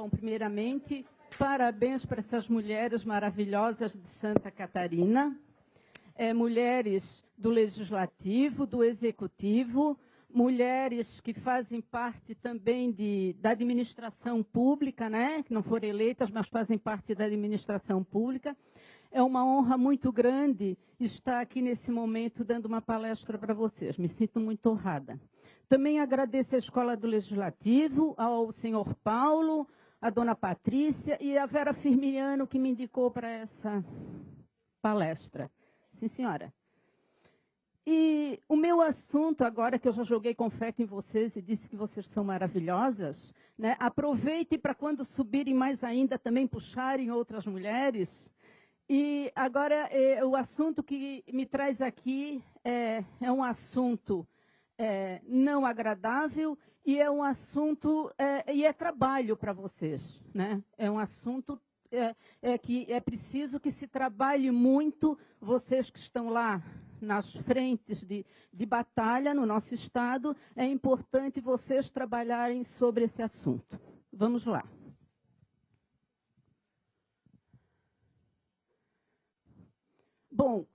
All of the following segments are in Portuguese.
Bom, primeiramente, parabéns para essas mulheres maravilhosas de Santa Catarina, mulheres do Legislativo, do Executivo, mulheres que fazem parte também da administração pública, né? Que não foram eleitas, mas fazem parte da administração pública. É uma honra muito grande estar aqui nesse momento dando uma palestra para vocês. Me sinto muito honrada. Também agradeço à Escola do Legislativo, ao senhor Paulo, à dona Patrícia e à Vera Firmiliano, que me indicou para essa palestra. Sim, senhora. E o meu assunto, agora que eu já joguei confete em vocês e disse que vocês são maravilhosas, né? Aproveite para quando subirem mais ainda também puxarem outras mulheres. E agora, o assunto que me traz aqui é um assunto não agradável e é um assunto, e é trabalho para vocês, né? É um assunto que é preciso que se trabalhe muito, vocês que estão lá nas frentes de batalha no nosso estado, é importante vocês trabalharem sobre esse assunto. Vamos lá. Bom,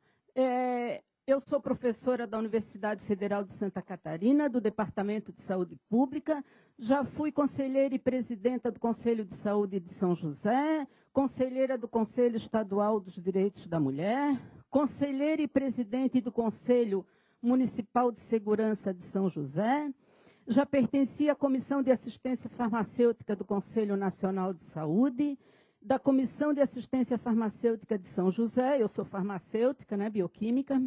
eu sou professora da Universidade Federal de Santa Catarina, do Departamento de Saúde Pública, já fui conselheira e presidenta do Conselho de Saúde de São José, conselheira do Conselho Estadual dos Direitos da Mulher, conselheira e presidente do Conselho Municipal de Segurança de São José, já pertenci à Comissão de Assistência Farmacêutica do Conselho Nacional de Saúde, da Comissão de Assistência Farmacêutica de São José, eu sou farmacêutica, né, bioquímica.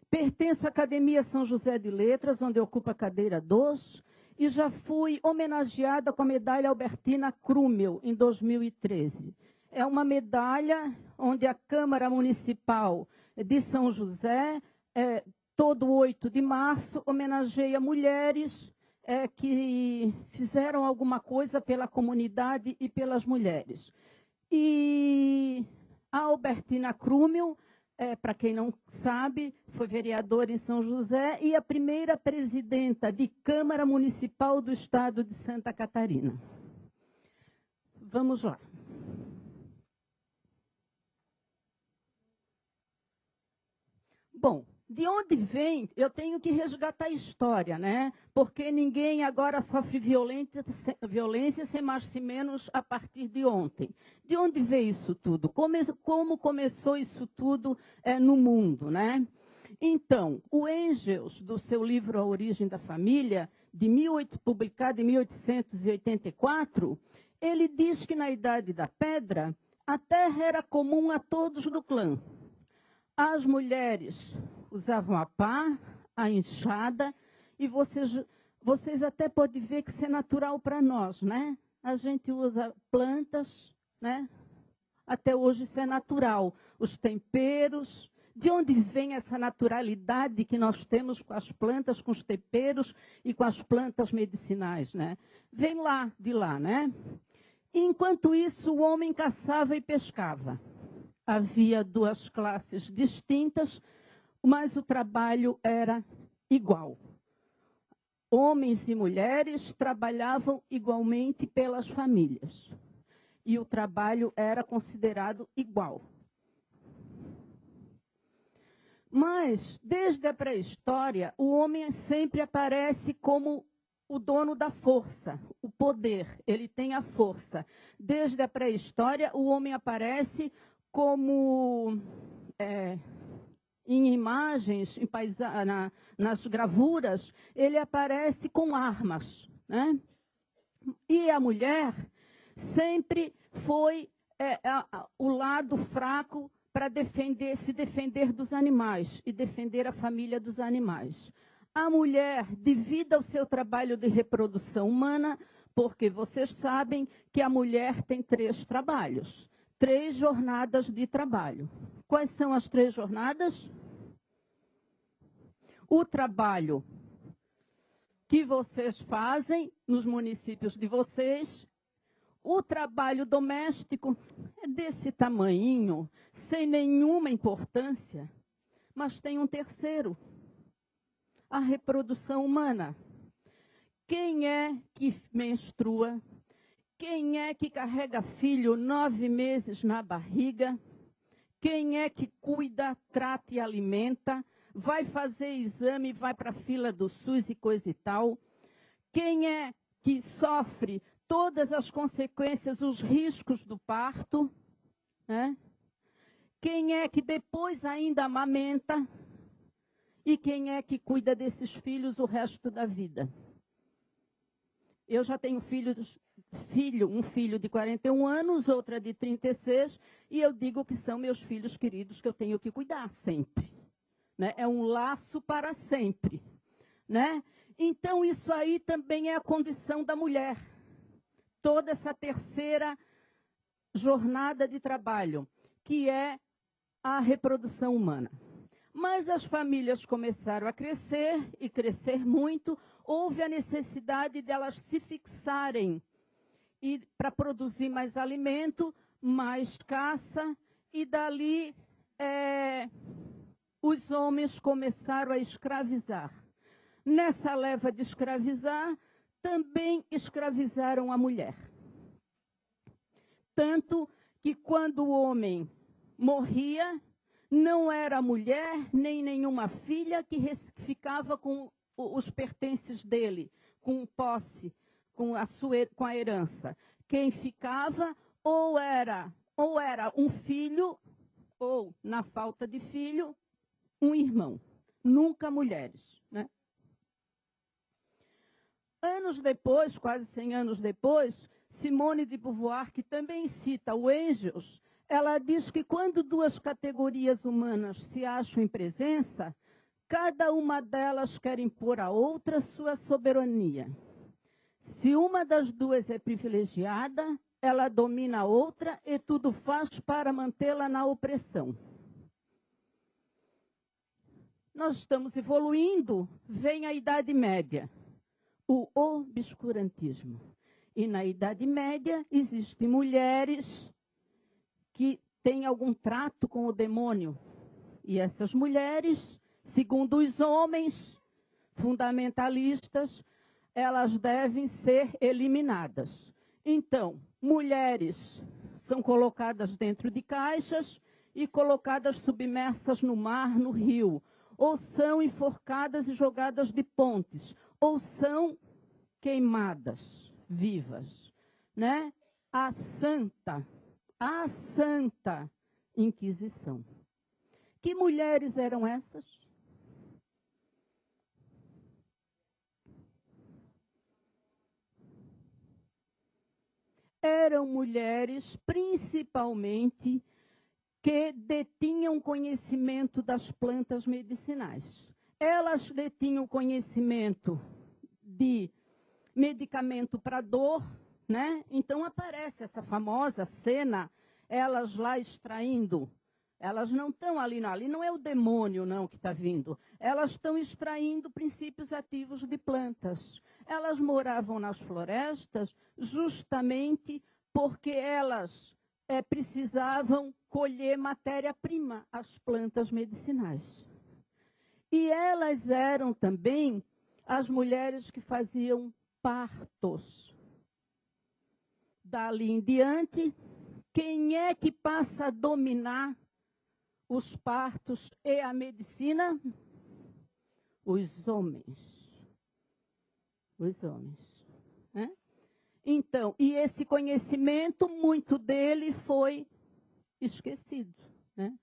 Pertenço à Academia São José de Letras, onde ocupo a cadeira 2, e já fui homenageada com a medalha Albertina Krumel, em 2013. É uma medalha onde a Câmara Municipal de São José, todo 8 de março, homenageia mulheres que fizeram alguma coisa pela comunidade e pelas mulheres. E a Albertina Krumel, para quem não sabe, foi vereadora em São José e a primeira presidenta de Câmara Municipal do Estado de Santa Catarina. Vamos lá. Bom, de onde vem, eu tenho que resgatar a história, né? Porque ninguém agora sofre violência sem mais sem menos a partir de ontem. De onde veio isso tudo? Como começou isso tudo no mundo, né? Então, o Engels, do seu livro A Origem da Família, publicado em 1884, ele diz que na Idade da Pedra, a terra era comum a todos do clã. As mulheres usavam a pá, a enxada, e vocês até podem ver que isso é natural para nós, né? A gente usa plantas, né? Até hoje isso é natural. Os temperos, de onde vem essa naturalidade que nós temos com as plantas, com os temperos e com as plantas medicinais, né? Vem de lá, né? Enquanto isso, o homem caçava e pescava. Havia duas classes distintas, mas o trabalho era igual. Homens e mulheres trabalhavam igualmente pelas famílias. E o trabalho era considerado igual. Mas, desde a pré-história, o homem sempre aparece como o dono da força, o poder, ele tem a força. Desde a pré-história, o homem aparece como em imagens, nas gravuras, ele aparece com armas, né? E a mulher sempre foi o lado fraco para se defender dos animais e defender a família dos animais. A mulher, devido ao seu trabalho de reprodução humana, porque vocês sabem que a mulher tem 3 trabalhos. 3 jornadas de trabalho. Quais são as 3 jornadas? O trabalho que vocês fazem nos municípios de vocês, o trabalho doméstico é desse tamanhinho, sem nenhuma importância, mas tem um terceiro, a reprodução humana. Quem é que menstrua? Quem é que carrega filho 9 meses na barriga? Quem é que cuida, trata e alimenta? Vai fazer exame, vai para a fila do SUS e coisa e tal? Quem é que sofre todas as consequências, os riscos do parto? Né? Quem é que depois ainda amamenta? E quem é que cuida desses filhos o resto da vida? Eu já tenho um filho de 41 anos, outra de 36, e eu digo que são meus filhos queridos que eu tenho que cuidar sempre. Né? É um laço para sempre. Né? Então, isso aí também é a condição da mulher. Toda essa terceira jornada de trabalho, que é a reprodução humana. Mas as famílias começaram a crescer, e crescer muito, houve a necessidade delas se fixarem e para produzir mais alimento, mais caça, e dali os homens começaram a escravizar. Nessa leva de escravizar, também escravizaram a mulher. Tanto que quando o homem morria, não era a mulher nem nenhuma filha que ficava com os pertences dele, com posse, com a herança. Quem ficava ou era um filho, ou, na falta de filho, um irmão. Nunca mulheres. Né? Anos depois, quase 100 anos depois, Simone de Beauvoir, que também cita o Engels, ela diz que quando duas categorias humanas se acham em presença, cada uma delas quer impor à outra sua soberania. Se uma das duas é privilegiada, ela domina a outra e tudo faz para mantê-la na opressão. Nós estamos evoluindo, vem a Idade Média, o obscurantismo. E na Idade Média existem mulheres que têm algum trato com o demônio. E essas mulheres, segundo os homens fundamentalistas, elas devem ser eliminadas. Então, mulheres são colocadas dentro de caixas e colocadas submersas no mar, no rio, ou são enforcadas e jogadas de pontes, ou são queimadas vivas, né? A Santa Inquisição. Que mulheres eram essas? Eram mulheres, principalmente, que detinham conhecimento das plantas medicinais. Elas detinham conhecimento de medicamento para dor, né? Então aparece essa famosa cena, elas lá extraindo. Elas não estão ali não é o demônio não que está vindo. Elas estão extraindo princípios ativos de plantas. Elas moravam nas florestas justamente porque elas precisavam colher matéria-prima, as plantas medicinais. E elas eram também as mulheres que faziam partos. Dali em diante, quem é que passa a dominar os partos e a medicina? Os homens. Os homens. Né? Então, e esse conhecimento, muito dele foi esquecido. Né?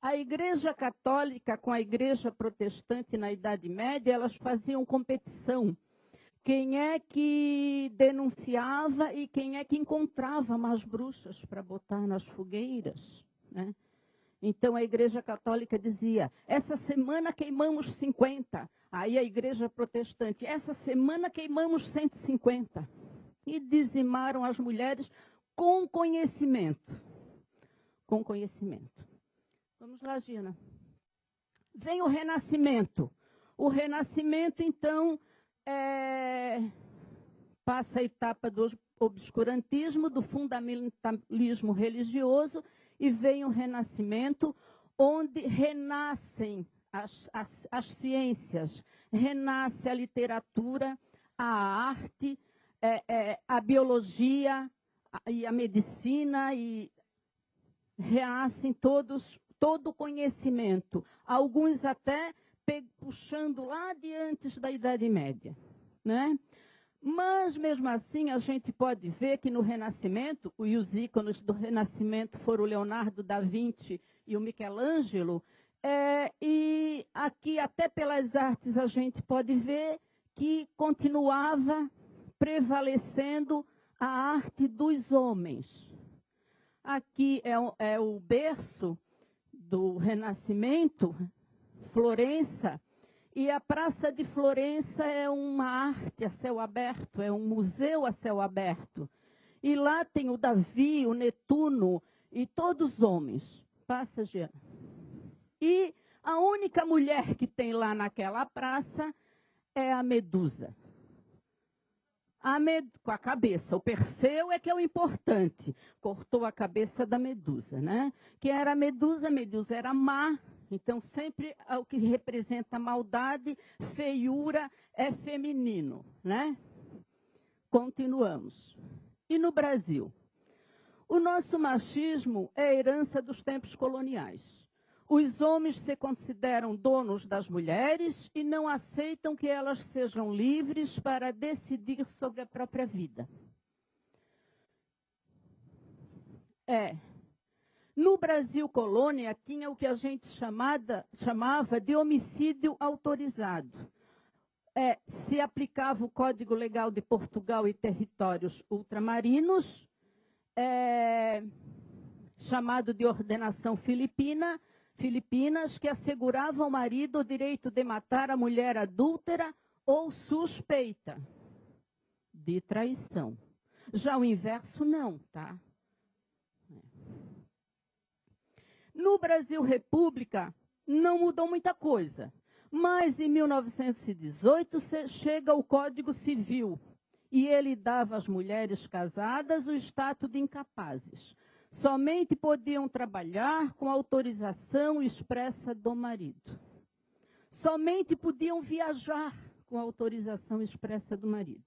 A Igreja Católica com a Igreja Protestante na Idade Média, elas faziam competição. Quem é que denunciava e quem é que encontrava mais bruxas para botar nas fogueiras? Né? Então a Igreja Católica dizia, essa semana queimamos 50. Aí a Igreja Protestante, essa semana queimamos 150. E dizimaram as mulheres com conhecimento. Com conhecimento. Vamos lá, Gina. Vem o Renascimento. O Renascimento, então, passa a etapa do obscurantismo, do fundamentalismo religioso, e vem o Renascimento, onde renascem as ciências, renasce a literatura, a arte, a biologia, e a medicina e reassem todo o conhecimento, alguns até puxando lá de antes da Idade Média, né? Mas, mesmo assim, a gente pode ver que no Renascimento, e os ícones do Renascimento foram o Leonardo da Vinci e o Michelangelo, e aqui, até pelas artes, a gente pode ver que continuava prevalecendo a arte dos homens. Aqui é o berço do Renascimento, Florença, e a Praça de Florença é uma arte a céu aberto, é um museu a céu aberto. E lá tem o Davi, o Netuno e todos os homens. Passa, Jean. E a única mulher que tem lá naquela praça é a Medusa. Com a cabeça. O Perseu é que é o importante. Cortou a cabeça da Medusa, né? Que era a Medusa era má. Então, sempre o que representa maldade, feiura, é feminino, né? Continuamos. E no Brasil? O nosso machismo é herança dos tempos coloniais. Os homens se consideram donos das mulheres e não aceitam que elas sejam livres para decidir sobre a própria vida. No Brasil colônia, tinha o que a gente chamava de homicídio autorizado. Se aplicava o Código Legal de Portugal e territórios ultramarinos, chamado de ordenação filipinas, que assegurava ao marido o direito de matar a mulher adúltera ou suspeita de traição. Já o inverso não, tá? No Brasil República, não mudou muita coisa. Mas em 1918 chega o Código Civil e ele dava às mulheres casadas o status de incapazes. Somente podiam trabalhar com autorização expressa do marido. Somente podiam viajar com autorização expressa do marido.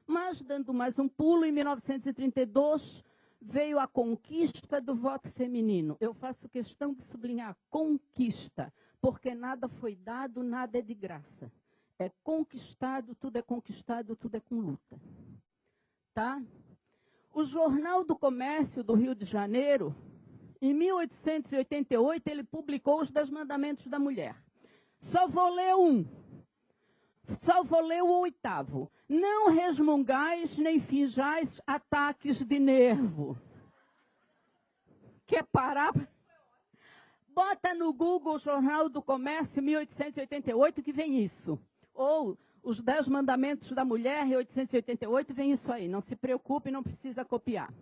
Mas, dando mais um pulo, em 1932, veio a conquista do voto feminino. Eu faço questão de sublinhar conquista, porque nada foi dado, nada é de graça. É conquistado, tudo é com luta. Tá? O Jornal do Comércio do Rio de Janeiro, em 1888, ele publicou os 10 Mandamentos da Mulher. Só vou ler o 8º. Não resmungais nem finjais ataques de nervo. Quer parar? Bota no Google Jornal do Comércio 1888 que vem isso. Ou os 10 Mandamentos da Mulher, 1888, vem isso aí. Não se preocupe, não precisa copiar.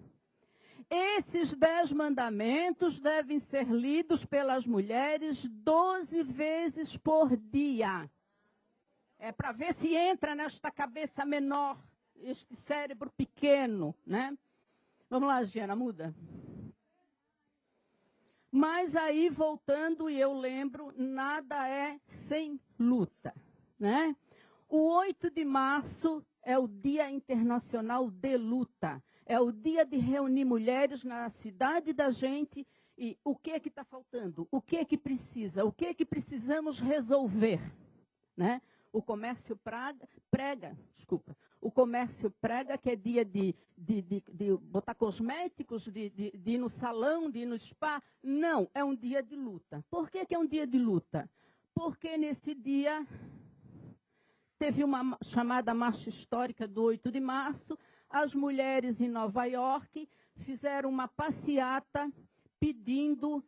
Esses 10 mandamentos devem ser lidos pelas mulheres 12 vezes por dia. É para ver se entra nesta cabeça menor, este cérebro pequeno, né? Vamos lá, Giana, muda. Mas aí, voltando, e eu lembro, nada é sem luta, né? O 8 de março é o Dia Internacional de Luta. É o dia de reunir mulheres na cidade da gente e o que é que está faltando? O que é que precisa? O que é que precisamos resolver? Né? O comércio prega que é dia de botar cosméticos, de ir no salão, de ir no spa. Não, é um dia de luta. Por que é um dia de luta? Porque nesse dia teve uma chamada marcha histórica do 8 de março, as mulheres em Nova York fizeram uma passeata pedindo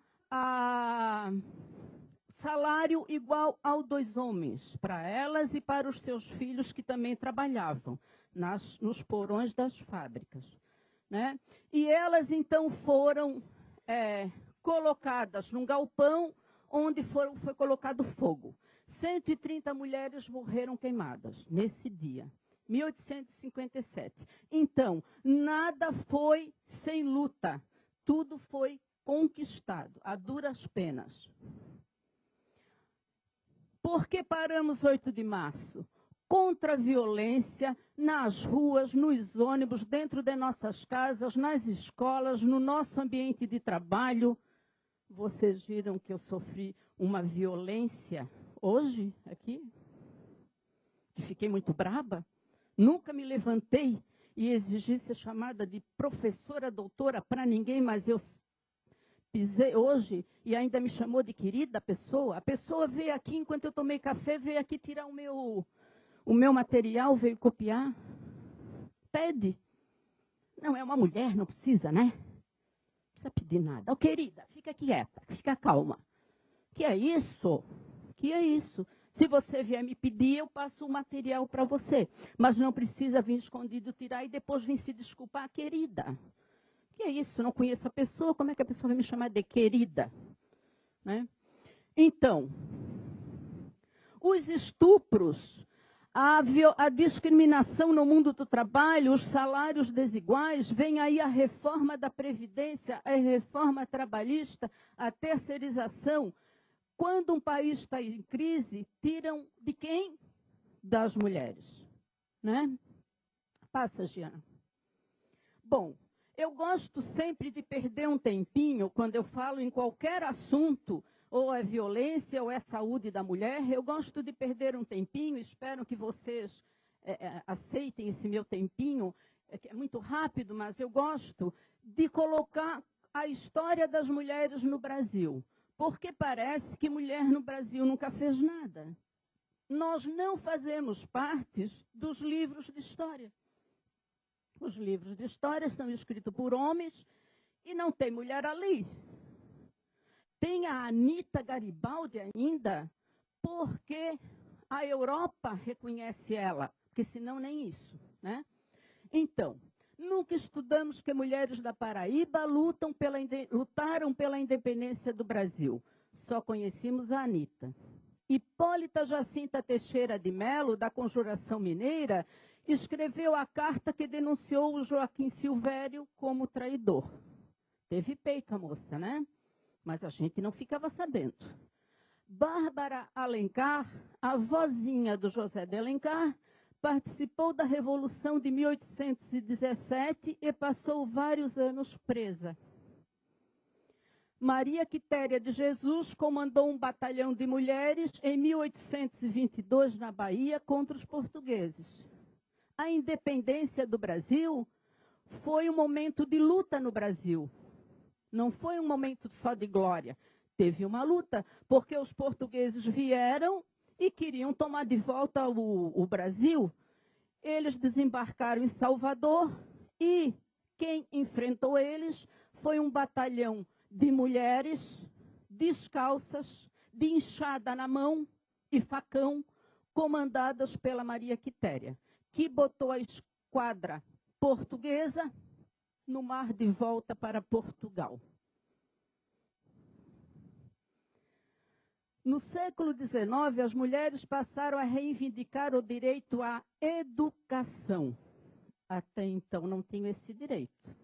salário igual ao dos homens, para elas e para os seus filhos que também trabalhavam nos porões das fábricas. Né? E elas então foram colocadas num galpão onde foi colocado fogo. 130 mulheres morreram queimadas nesse dia, 1857. Então, nada foi sem luta, tudo foi conquistado, a duras penas. Por que paramos 8 de março? contra a violência nas ruas, nos ônibus, dentro de nossas casas, nas escolas, no nosso ambiente de trabalho. Vocês viram que eu sofri uma violência hoje, aqui? Que fiquei muito braba? Nunca me levantei e exigi ser chamada de professora, doutora para ninguém, mas eu pisei hoje e ainda me chamou de querida pessoa. A pessoa veio aqui, enquanto eu tomei café, veio aqui tirar o meu material, veio copiar. Pede. Não, é uma mulher, não precisa, né? Não precisa pedir nada. Oh, querida, fica quieta, fica calma. Que é isso? Que é isso? Se você vier me pedir, eu passo o material para você. Mas não precisa vir escondido tirar e depois vir se desculpar, querida. Que é isso? Não conheço a pessoa, como é que a pessoa vai me chamar de querida? Né? Então, os estupros, a discriminação no mundo do trabalho, os salários desiguais, vem aí a reforma da Previdência, a reforma trabalhista, a terceirização. Quando um país está em crise, tiram de quem? Das mulheres. Né? Passa, Giana. Bom, eu gosto sempre de perder um tempinho, quando eu falo em qualquer assunto, ou é violência ou é saúde da mulher, eu gosto de perder um tempinho, espero que vocês aceitem esse meu tempinho, que é muito rápido, mas eu gosto de colocar a história das mulheres no Brasil. Porque parece que mulher no Brasil nunca fez nada. Nós não fazemos parte dos livros de história. Os livros de história são escritos por homens e não tem mulher ali. Tem a Anita Garibaldi ainda, porque a Europa reconhece ela, porque senão nem isso, né? Então, nunca estudamos que mulheres da Paraíba lutaram pela independência do Brasil. Só conhecemos a Anita. Hipólita Jacinta Teixeira de Melo, da Conjuração Mineira, escreveu a carta que denunciou o Joaquim Silvério como traidor. Teve peito a moça, né? Mas a gente não ficava sabendo. Bárbara Alencar, a vozinha do José de Alencar, participou da Revolução de 1817 e passou vários anos presa. Maria Quitéria de Jesus comandou um batalhão de mulheres em 1822 na Bahia contra os portugueses. A independência do Brasil foi um momento de luta no Brasil. Não foi um momento só de glória. Teve uma luta, porque os portugueses vieram e queriam tomar de volta o Brasil. Eles desembarcaram em Salvador e quem enfrentou eles foi um batalhão de mulheres descalças, de enxada na mão e facão, comandadas pela Maria Quitéria, que botou a esquadra portuguesa no mar de volta para Portugal. No século XIX, as mulheres passaram a reivindicar o direito à educação. Até então não tinham esse direito.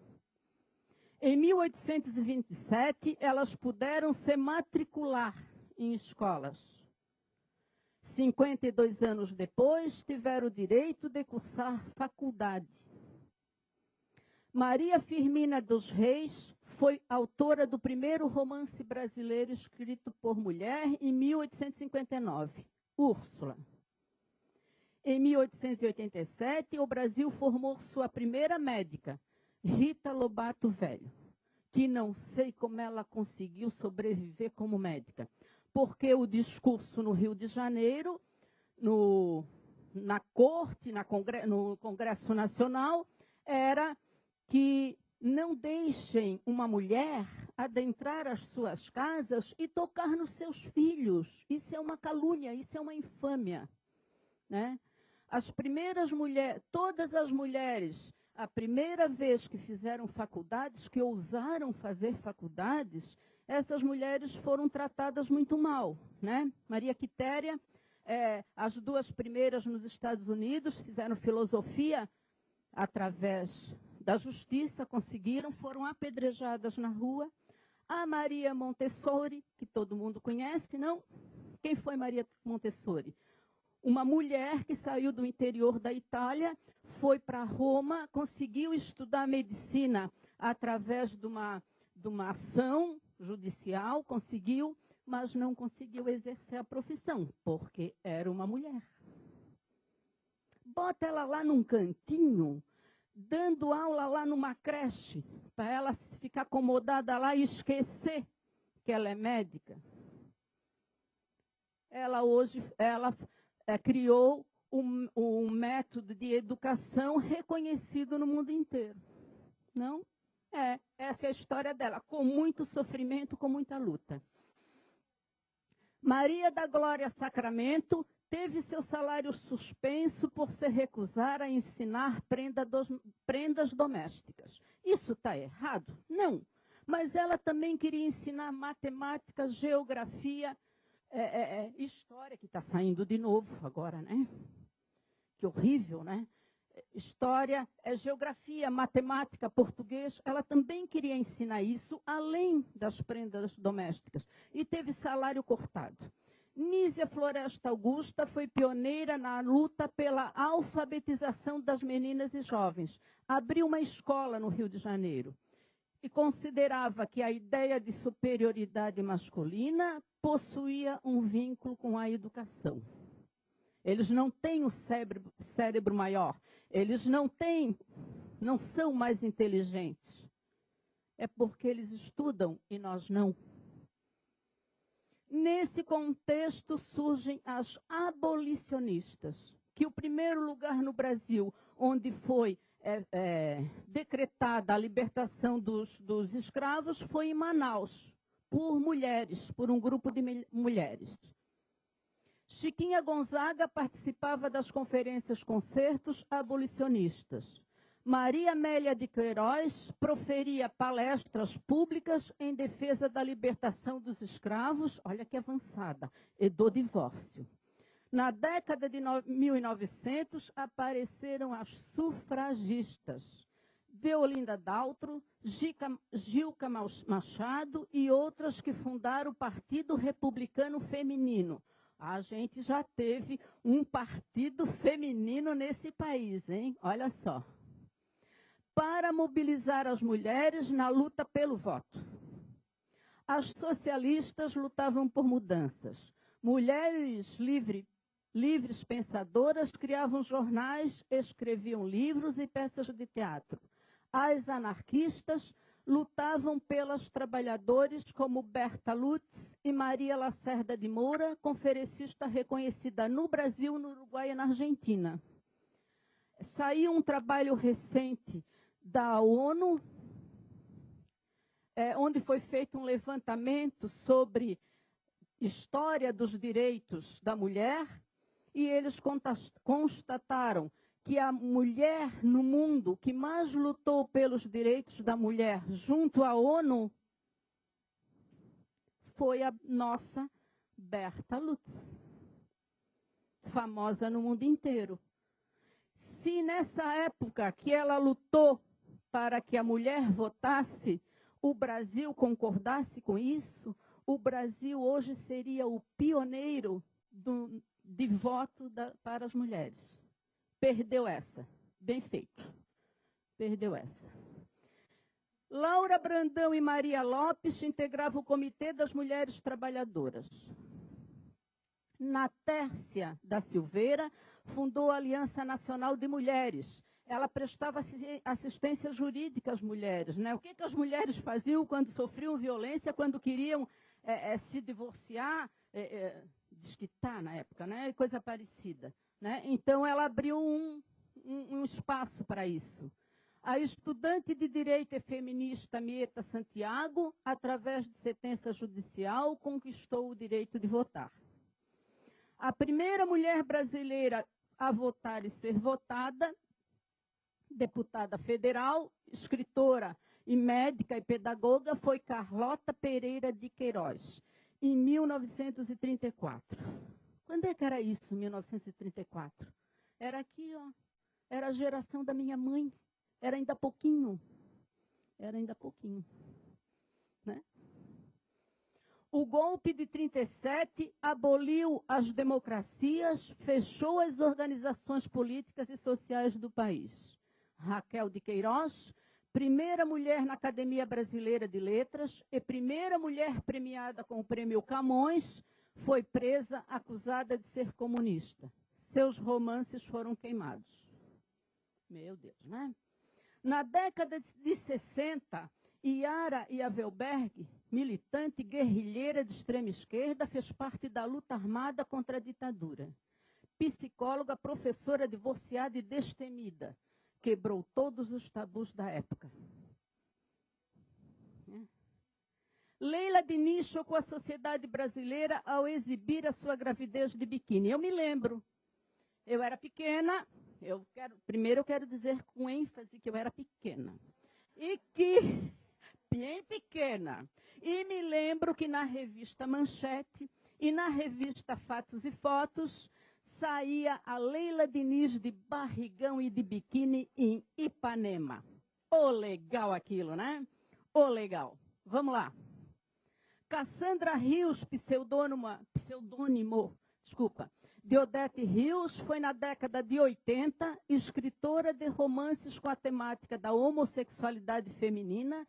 Em 1827, elas puderam se matricular em escolas. 52 anos depois, tiveram o direito de cursar faculdade. Maria Firmina dos Reis foi autora do primeiro romance brasileiro escrito por mulher em 1859, Úrsula. Em 1887, o Brasil formou sua primeira médica, Rita Lobato Velho, que não sei como ela conseguiu sobreviver como médica, porque o discurso no Rio de Janeiro, na corte, no Congresso Nacional, era que não deixem uma mulher adentrar as suas casas e tocar nos seus filhos. Isso é uma calúnia, isso é uma infâmia, né? As primeiras mulheres, todas as mulheres, a primeira vez que fizeram faculdades, que ousaram fazer faculdades, essas mulheres foram tratadas muito mal, né? Maria Quitéria, as duas primeiras nos Estados Unidos, fizeram filosofia através da justiça, conseguiram, foram apedrejadas na rua. A Maria Montessori, que todo mundo conhece, não? Quem foi Maria Montessori? uma mulher que saiu do interior da Itália, foi para Roma, conseguiu estudar medicina através de uma ação judicial, conseguiu, mas não conseguiu exercer a profissão, porque era uma mulher. Bota ela lá num cantinho, dando aula lá numa creche, para ela ficar acomodada lá e esquecer que ela é médica. Ela criou um método de educação reconhecido no mundo inteiro. Não? Essa é a história dela, com muito sofrimento, com muita luta. Maria da Glória Sacramento teve seu salário suspenso por se recusar a ensinar prendas domésticas. Isso está errado? Não. Mas ela também queria ensinar matemática, geografia, história, que está saindo de novo agora, né? Que horrível, né? História, geografia, matemática, português. Ela também queria ensinar isso, além das prendas domésticas. E teve salário cortado. Nízia Floresta Augusta foi pioneira na luta pela alfabetização das meninas e jovens. Abriu uma escola no Rio de Janeiro. E considerava que a ideia de superioridade masculina possuía um vínculo com a educação. Eles não têm o cérebro maior. Eles não são mais inteligentes. É porque eles estudam e nós não. Nesse contexto surgem as abolicionistas, que o primeiro lugar no Brasil onde foi decretada a libertação dos escravos foi em Manaus, por mulheres, por um grupo de mulheres. Chiquinha Gonzaga participava das conferências concertos abolicionistas. Maria Amélia de Queiroz proferia palestras públicas em defesa da libertação dos escravos, olha que avançada, e do divórcio. Na década de 1900 apareceram as sufragistas. Deolinda Daltro, Gilca Machado e outras que fundaram o Partido Republicano Feminino. A gente já teve um partido feminino nesse país, hein? Olha só. Para mobilizar as mulheres na luta pelo voto. As socialistas lutavam por mudanças. Mulheres livres pensadoras criavam jornais, escreviam livros e peças de teatro. As anarquistas lutavam pelas trabalhadoras como Berta Lutz e Maria Lacerda de Moura, conferencista reconhecida no Brasil, no Uruguai e na Argentina. Saiu um trabalho recente da ONU, onde foi feito um levantamento sobre história dos direitos da mulher, e eles constataram que a mulher no mundo que mais lutou pelos direitos da mulher junto à ONU foi a nossa Berta Lutz, famosa no mundo inteiro. Se nessa época que ela lutou para que a mulher votasse, o Brasil concordasse com isso, o Brasil hoje seria o pioneiro de voto para as mulheres. Perdeu essa. Bem feito. Perdeu essa. Laura Brandão e Maria Lopes integravam o Comitê das Mulheres Trabalhadoras. Natércia da Silveira fundou a Aliança Nacional de Mulheres. Ela prestava assistência jurídica às mulheres, né? O que as mulheres faziam quando sofriam violência, quando queriam se divorciar, desquitar na época, né? Coisa parecida, né? Então ela abriu um espaço para isso. A estudante de direito e feminista Mieta Santiago, através de sentença judicial, conquistou o direito de votar. A primeira mulher brasileira a votar e ser votada, deputada federal, escritora e médica e pedagoga, foi Carlota Pereira de Queiroz, em 1934. Quando é que era isso, 1934? Era aqui, ó. Era a geração da minha mãe. Era ainda pouquinho. Era ainda pouquinho. Né? O golpe de 37 aboliu as democracias, fechou as organizações políticas e sociais do país. Raquel de Queiroz, primeira mulher na Academia Brasileira de Letras e primeira mulher premiada com o Prêmio Camões, foi presa acusada de ser comunista. Seus romances foram queimados. Meu Deus, né? Na década de 60, Yara Yavelberg, militante guerrilheira de extrema esquerda, fez parte da luta armada contra a ditadura. Psicóloga, professora divorciada e destemida, quebrou todos os tabus da época. Leila Diniz chocou a sociedade brasileira ao exibir a sua gravidez de biquíni. Eu me lembro, eu era pequena, primeiro eu quero dizer com ênfase que eu era pequena. E que, bem pequena, e me lembro que na revista Manchete e na revista Fatos e Fotos, saía a Leila Diniz de barrigão e de biquíni em Ipanema. Ô, legal aquilo, né? Ô, legal. Vamos lá. Cassandra Rios, pseudônimo, de Odete Rios, foi na década de 80 escritora de romances com a temática da homossexualidade feminina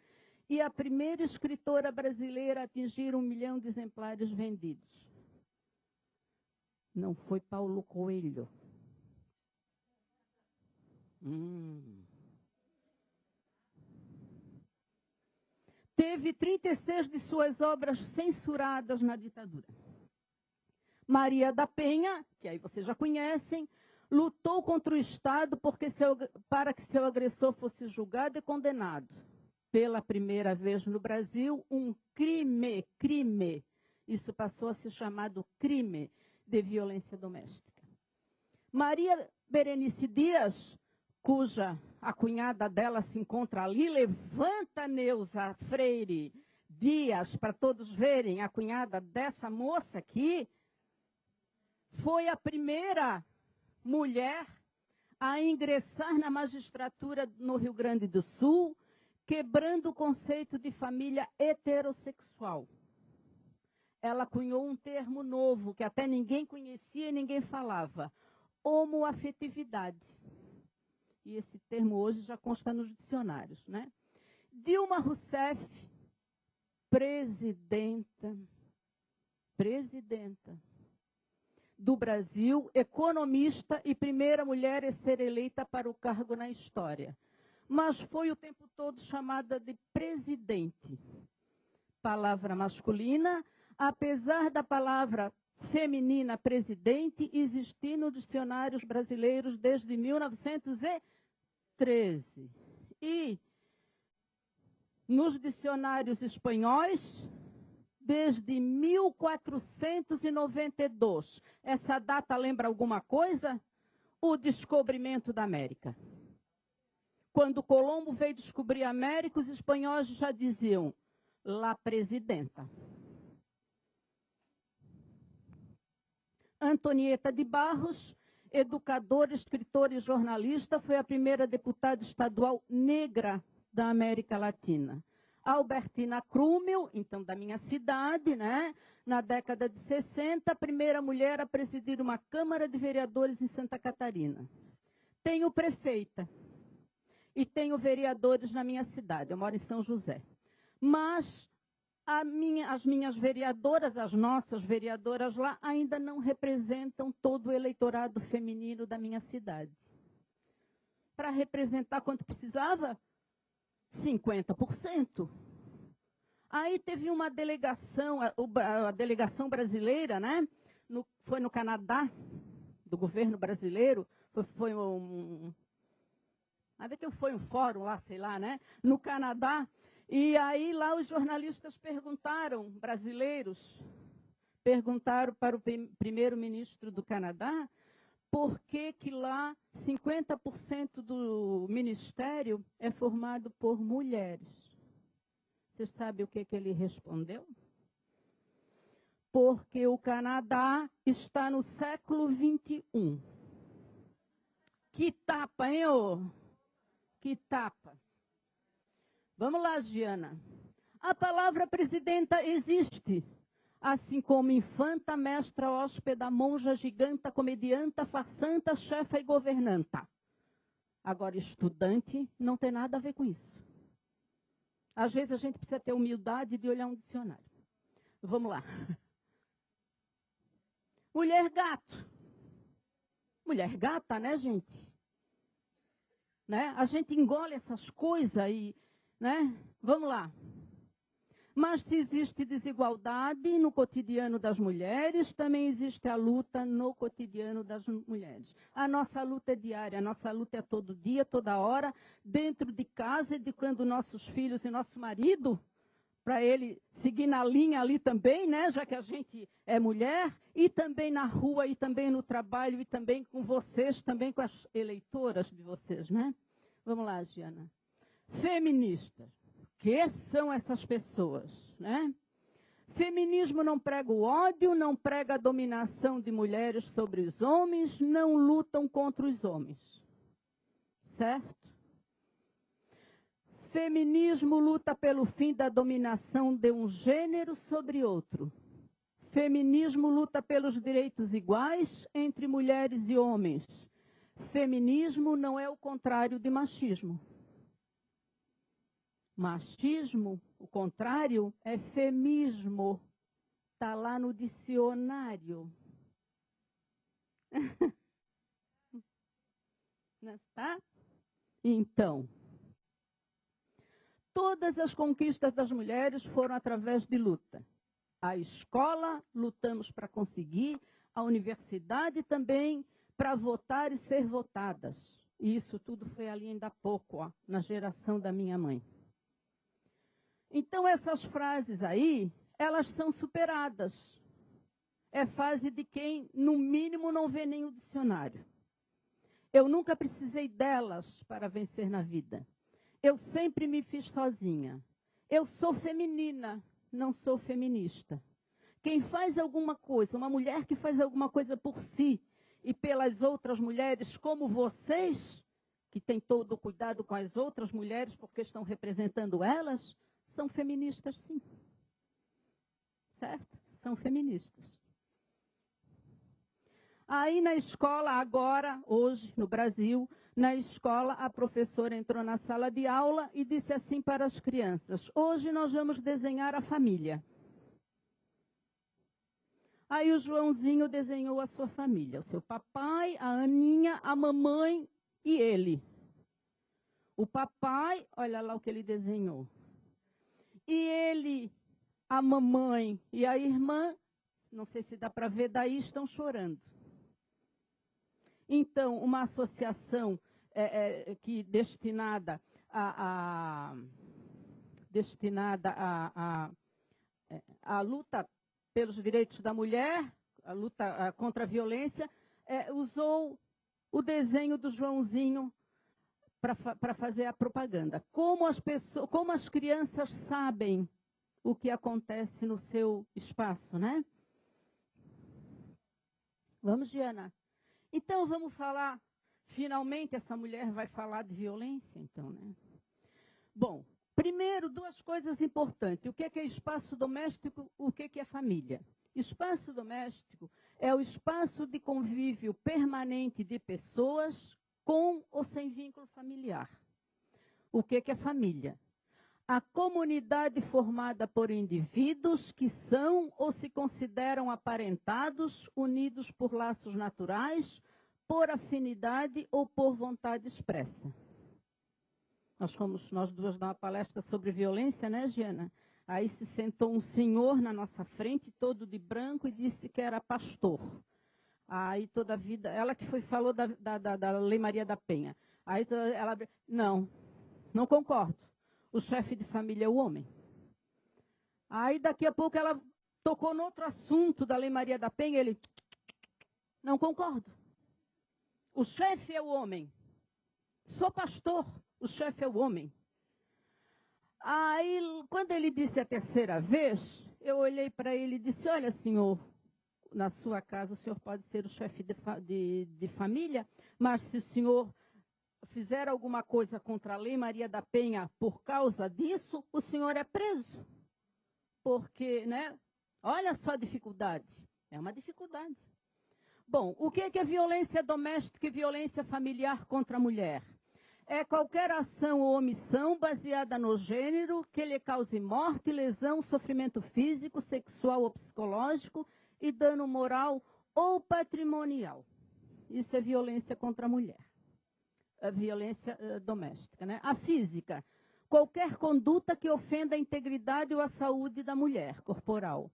e a primeira escritora brasileira a atingir 1 milhão de exemplares vendidos. Não foi Paulo Coelho. Teve 36 de suas obras censuradas na ditadura. Maria da Penha, que aí vocês já conhecem, lutou contra o Estado para que seu agressor fosse julgado e condenado. Pela primeira vez no Brasil, um crime. Isso passou a ser chamado crime de violência doméstica. Maria Berenice Dias, cuja a cunhada dela se encontra ali, levanta Neuza Freire Dias, para todos verem, a cunhada dessa moça aqui, foi a primeira mulher a ingressar na magistratura no Rio Grande do Sul, quebrando o conceito de família heterossexual. Ela cunhou um termo novo, que até ninguém conhecia e ninguém falava, homoafetividade. E esse termo hoje já consta nos dicionários, né? Dilma Rousseff, presidenta do Brasil, economista e primeira mulher a ser eleita para o cargo na história. Mas foi o tempo todo chamada de presidente. Palavra masculina, apesar da palavra feminina presidente existir nos dicionários brasileiros desde 1913. E nos dicionários espanhóis, desde 1492. Essa data lembra alguma coisa? O descobrimento da América. Quando Colombo veio descobrir a América, os espanhóis já diziam, la presidenta. Antonieta de Barros, educadora, escritora e jornalista, foi a primeira deputada estadual negra da América Latina. Albertina Krumel, então da minha cidade, né? Na década de 60, a primeira mulher a presidir uma Câmara de Vereadores em Santa Catarina. Tenho prefeita e tenho vereadores na minha cidade, eu moro em São José. Mas as minhas vereadoras, as nossas vereadoras lá, ainda não representam todo o eleitorado feminino da minha cidade. Para representar quanto precisava? 50%. Aí teve uma delegação, a delegação brasileira, né? Foi no Canadá, do governo brasileiro, foi um fórum lá, sei lá, né? No Canadá. E aí lá os jornalistas brasileiros, perguntaram para o primeiro-ministro do Canadá, por que lá 50% do ministério é formado por mulheres? Você sabe o que ele respondeu? Porque o Canadá está no século XXI. Que tapa, hein, ô? Que tapa. Vamos lá, Giana. A palavra presidenta existe, assim como infanta, mestra, hóspeda, monja, giganta, comedianta, farsanta, chefa e governanta. Agora, estudante não tem nada a ver com isso. Às vezes a gente precisa ter humildade de olhar um dicionário. Vamos lá. Mulher gato. Mulher gata, né, gente? Né? A gente engole essas coisas e, né? Vamos lá. Mas se existe desigualdade no cotidiano das mulheres, também existe a luta no cotidiano das mulheres. A nossa luta é diária, a nossa luta é todo dia, toda hora, dentro de casa, educando nossos filhos e nosso marido, para ele seguir na linha ali também, né? Já que a gente é mulher, e também na rua, e também no trabalho, e também com vocês, também com as eleitoras de vocês, né? Vamos lá, Giana. Feministas. Que são essas pessoas, né? Feminismo não prega o ódio, não prega a dominação de mulheres sobre os homens, não lutam contra os homens. Certo? Feminismo luta pelo fim da dominação de um gênero sobre outro. Feminismo luta pelos direitos iguais entre mulheres e homens. Feminismo não é o contrário de machismo. Machismo, o contrário, é femismo. Está lá no dicionário. Não está? Então, todas as conquistas das mulheres foram através de luta. A escola, lutamos para conseguir, a universidade também, para votar e ser votadas. E isso tudo foi ali ainda há pouco, ó, na geração da minha mãe. Então, essas frases aí, elas são superadas. É fase de quem, no mínimo, não vê nem o dicionário. Eu nunca precisei delas para vencer na vida. Eu sempre me fiz sozinha. Eu sou feminina, não sou feminista. Quem faz alguma coisa, uma mulher que faz alguma coisa por si e pelas outras mulheres, como vocês, que têm todo o cuidado com as outras mulheres porque estão representando elas, são feministas, sim. Certo? São feministas. Aí na escola, agora, hoje, no Brasil, na escola, a professora entrou na sala de aula e disse assim para as crianças: hoje nós vamos desenhar a família. Aí o Joãozinho desenhou a sua família, o seu papai, a Aninha, a mamãe e ele. O papai, olha lá o que ele desenhou. E ele, a mamãe e a irmã, não sei se dá para ver daí, estão chorando. Então, uma associação que destinada à luta pelos direitos da mulher, a luta contra a violência, usou o desenho do Joãozinho para fazer a propaganda. Como as crianças sabem o que acontece no seu espaço, né? Vamos, Diana. Então, vamos falar, finalmente essa mulher vai falar de violência, então, né? Bom, primeiro, duas coisas importantes. O que é espaço doméstico, o que é família? Espaço doméstico é o espaço de convívio permanente de pessoas com ou sem vínculo familiar. O que é família? A comunidade formada por indivíduos que são ou se consideram aparentados, unidos por laços naturais, por afinidade ou por vontade expressa. Nós duas dar uma palestra sobre violência, né, Giana? Aí se sentou um senhor na nossa frente, todo de branco, e disse que era pastor. Aí toda a vida, ela que falou da Lei Maria da Penha. Aí ela, não concordo. O chefe de família é o homem. Aí daqui a pouco ela tocou no outro assunto da Lei Maria da Penha, ele, não concordo. O chefe é o homem. Sou pastor, o chefe é o homem. Aí, quando ele disse a terceira vez, eu olhei para ele e disse: olha, senhor, na sua casa o senhor pode ser o chefe de família, mas se o senhor fizer alguma coisa contra a Lei Maria da Penha por causa disso, o senhor é preso. Porque, né? Olha só a dificuldade. É uma dificuldade. Bom, o que é violência doméstica e violência familiar contra a mulher? É qualquer ação ou omissão baseada no gênero que lhe cause morte, lesão, sofrimento físico, sexual ou psicológico e dano moral ou patrimonial. Isso é violência contra a mulher. A violência doméstica, né? A física, qualquer conduta que ofenda a integridade ou a saúde da mulher corporal.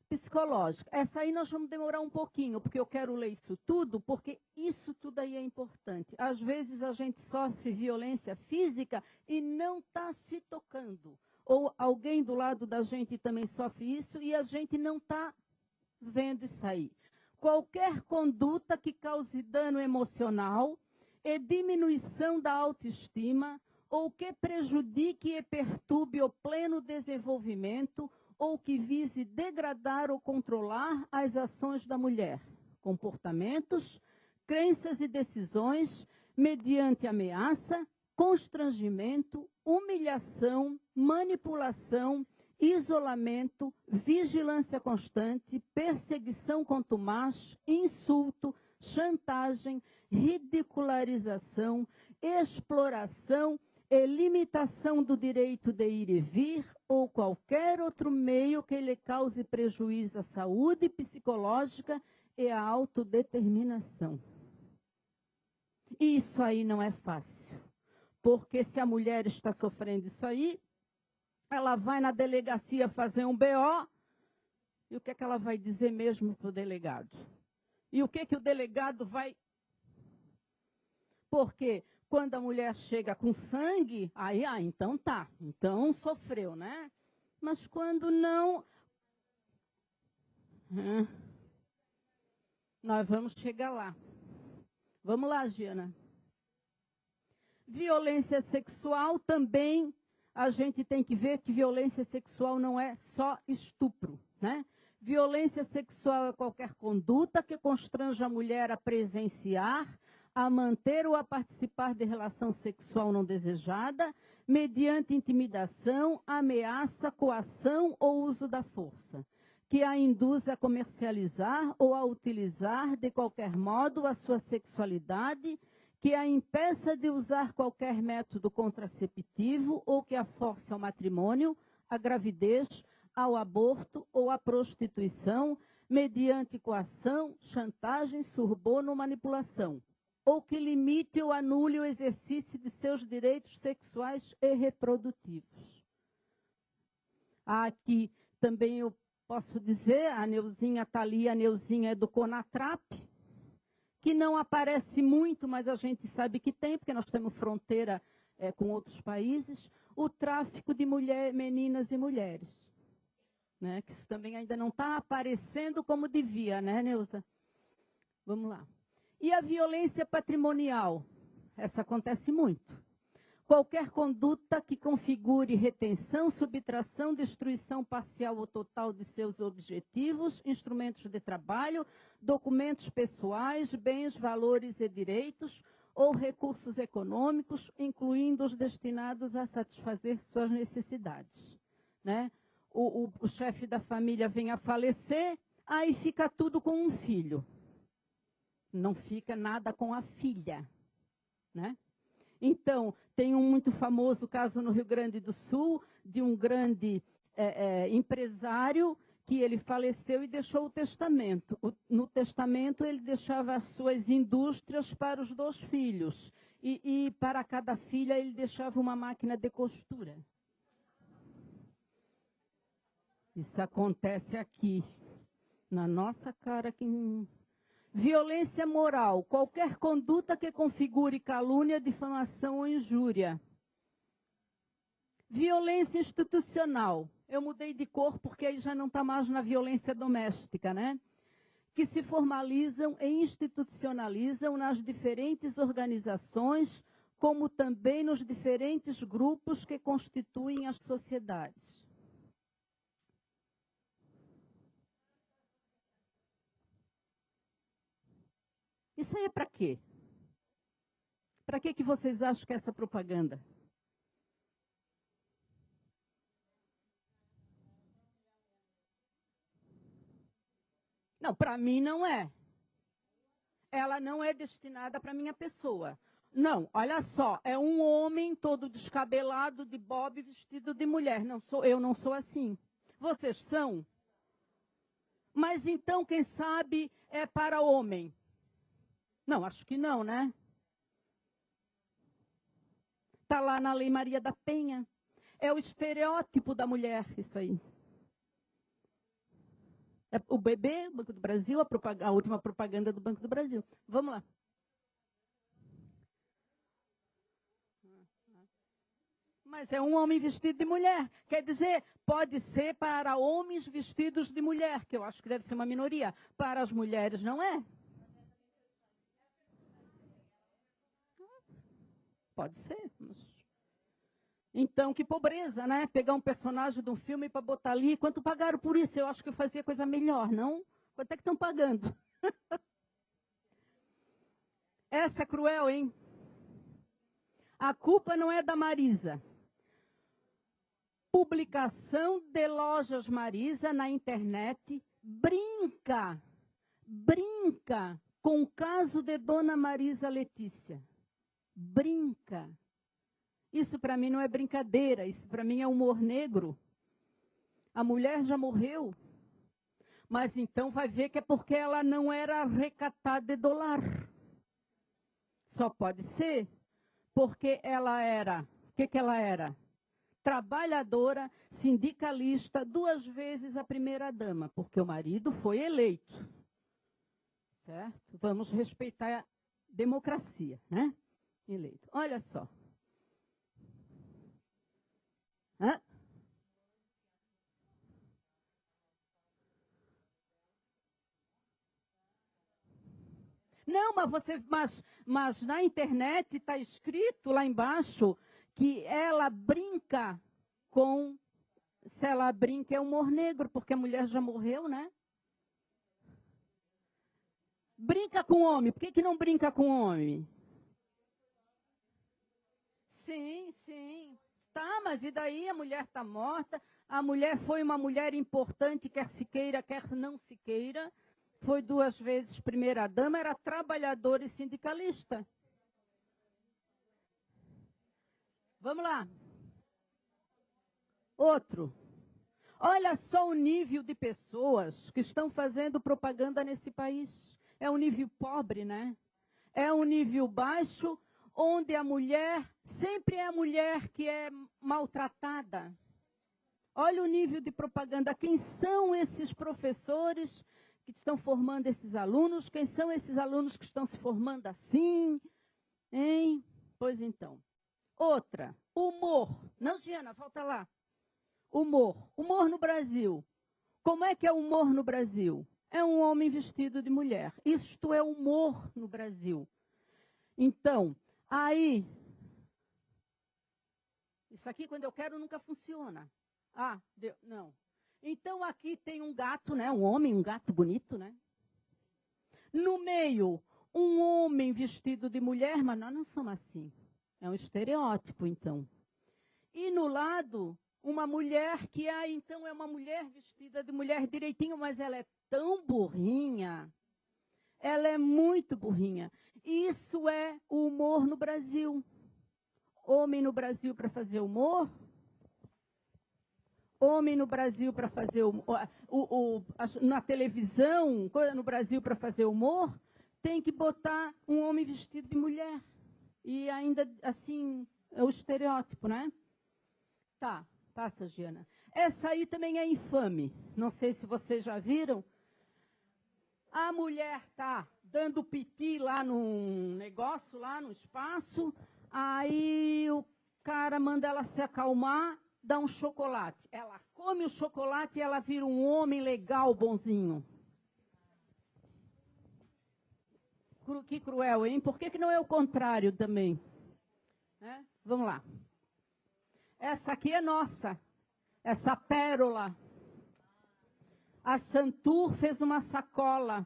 Psicológica, essa aí nós vamos demorar um pouquinho, porque eu quero ler isso tudo, porque isso tudo aí é importante. Às vezes a gente sofre violência física e não está se tocando. Ou alguém do lado da gente também sofre isso e a gente não está vendo isso aí. Qualquer conduta que cause dano emocional e diminuição da autoestima, ou que prejudique e perturbe o pleno desenvolvimento, ou que vise degradar ou controlar as ações da mulher, comportamentos, crenças e decisões, mediante ameaça, constrangimento, humilhação, manipulação, isolamento, vigilância constante, perseguição contumaz, insulto, chantagem, ridicularização, exploração e limitação do direito de ir e vir ou qualquer outro meio que lhe cause prejuízo à saúde psicológica e à autodeterminação. Isso aí não é fácil, porque se a mulher está sofrendo isso aí, ela vai na delegacia fazer um BO, e o que é que ela vai dizer mesmo para o delegado? E o que é que o delegado vai... Porque quando a mulher chega com sangue, aí, então tá, então sofreu, né? Mas quando não... nós vamos chegar lá. Vamos lá, Giana. Violência sexual também, a gente tem que ver que violência sexual não é só estupro, né? Violência sexual é qualquer conduta que constranja a mulher a presenciar, a manter ou a participar de relação sexual não desejada, mediante intimidação, ameaça, coação ou uso da força, que a induz a comercializar ou a utilizar de qualquer modo a sua sexualidade, que a impeça de usar qualquer método contraceptivo ou que a force ao matrimônio, à gravidez, ao aborto ou à prostituição, mediante coação, chantagem, suborno ou manipulação, ou que limite ou anule o exercício de seus direitos sexuais e reprodutivos. Aqui também eu posso dizer, a Neuzinha está ali, a Neuzinha é do Conatrap, que não aparece muito, mas a gente sabe que tem, porque nós temos fronteira com outros países, o tráfico de meninas e mulheres. Né? Que isso também ainda não está aparecendo como devia, né, Neuza? Vamos lá. E a violência patrimonial? Essa acontece muito. Qualquer conduta que configure retenção, subtração, destruição parcial ou total de seus objetivos, instrumentos de trabalho, documentos pessoais, bens, valores e direitos, ou recursos econômicos, incluindo os destinados a satisfazer suas necessidades. Né? O chefe da família vem a falecer, aí fica tudo com um filho. Não fica nada com a filha, né? Então, tem um muito famoso caso no Rio Grande do Sul, de um grande empresário, que ele faleceu e deixou o testamento. No testamento, ele deixava as suas indústrias para os 2 filhos. E para cada filha, ele deixava uma máquina de costura. Isso acontece aqui, na nossa cara. Violência moral, qualquer conduta que configure calúnia, difamação ou injúria. Violência institucional, eu mudei de cor porque aí já não está mais na violência doméstica, né? Que se formalizam e institucionalizam nas diferentes organizações, como também nos diferentes grupos que constituem as sociedades. Isso aí é para quê? Para que vocês acham que é essa propaganda? Não, para mim não é. Ela não é destinada para minha pessoa. Não, olha só, é um homem todo descabelado, de bob, vestido de mulher. Eu não sou assim. Vocês são? Mas então, quem sabe, é para homem? Não, acho que não, né? Está lá na Lei Maria da Penha. É o estereótipo da mulher, isso aí. É o BB, Banco do Brasil, a última propaganda do Banco do Brasil. Vamos lá. Mas é um homem vestido de mulher. Quer dizer, pode ser para homens vestidos de mulher, que eu acho que deve ser uma minoria. Para as mulheres, não é? Pode ser. Então, que pobreza, né? Pegar um personagem de um filme para botar ali. Quanto pagaram por isso? Eu acho que eu fazia coisa melhor, não? Quanto é que estão pagando? Essa é cruel, hein? A culpa não é da Marisa. Publicação de lojas Marisa na internet brinca com o caso de Dona Marisa Letícia. Brinca. Isso para mim não é brincadeira, isso para mim é humor negro. A mulher já morreu, mas então vai ver que é porque ela não era recatada de dólar. Só pode ser porque ela era, o que ela era? Trabalhadora, sindicalista, 2 vezes a primeira-dama, porque o marido foi eleito. Certo? Vamos respeitar a democracia, né? Eleito. Olha só. Hã? Não, mas na internet está escrito lá embaixo que ela brinca com, se ela brinca é humor negro, porque a mulher já morreu, né? Brinca com homem, por que não brinca com homem? Sim, sim. Tá, mas e daí a mulher está morta, a mulher foi uma mulher importante, quer se queira, quer não se queira, foi 2 vezes primeira-dama, era trabalhadora e sindicalista. Vamos lá. Outro. Olha só o nível de pessoas que estão fazendo propaganda nesse país. É um nível pobre, né? É um nível baixo, onde a mulher, sempre é a mulher que é maltratada. Olha o nível de propaganda. Quem são esses professores que estão formando esses alunos? Quem são esses alunos que estão se formando assim? Hein? Pois então. Outra, humor. Não, Giana, volta lá. Humor. Humor no Brasil. Como é que é o humor no Brasil? É um homem vestido de mulher. Isto é humor no Brasil. Então, aí, isso aqui quando eu quero nunca funciona. Ah, deu, não. Então aqui tem um gato, né? Um homem, um gato bonito, né? No meio, um homem vestido de mulher, mas nós não somos assim. É um estereótipo, então. E no lado, uma mulher que então é uma mulher vestida de mulher direitinho, mas ela é tão burrinha. Ela é muito burrinha. Isso é o humor no Brasil. Homem no Brasil para fazer humor. Homem no Brasil para fazer na televisão, coisa no Brasil para fazer humor, tem que botar um homem vestido de mulher. E ainda assim, é o estereótipo, né? Tá, passa, Giana. Essa aí também é infame. Não sei se vocês já viram. A mulher tá dando piti lá num negócio, lá no espaço. Aí o cara manda ela se acalmar, dá um chocolate. Ela come o chocolate e ela vira um homem legal, bonzinho. Que cruel, hein? Por que não é o contrário também? Vamos lá. Essa aqui é nossa. Essa pérola. A Santur fez uma sacola.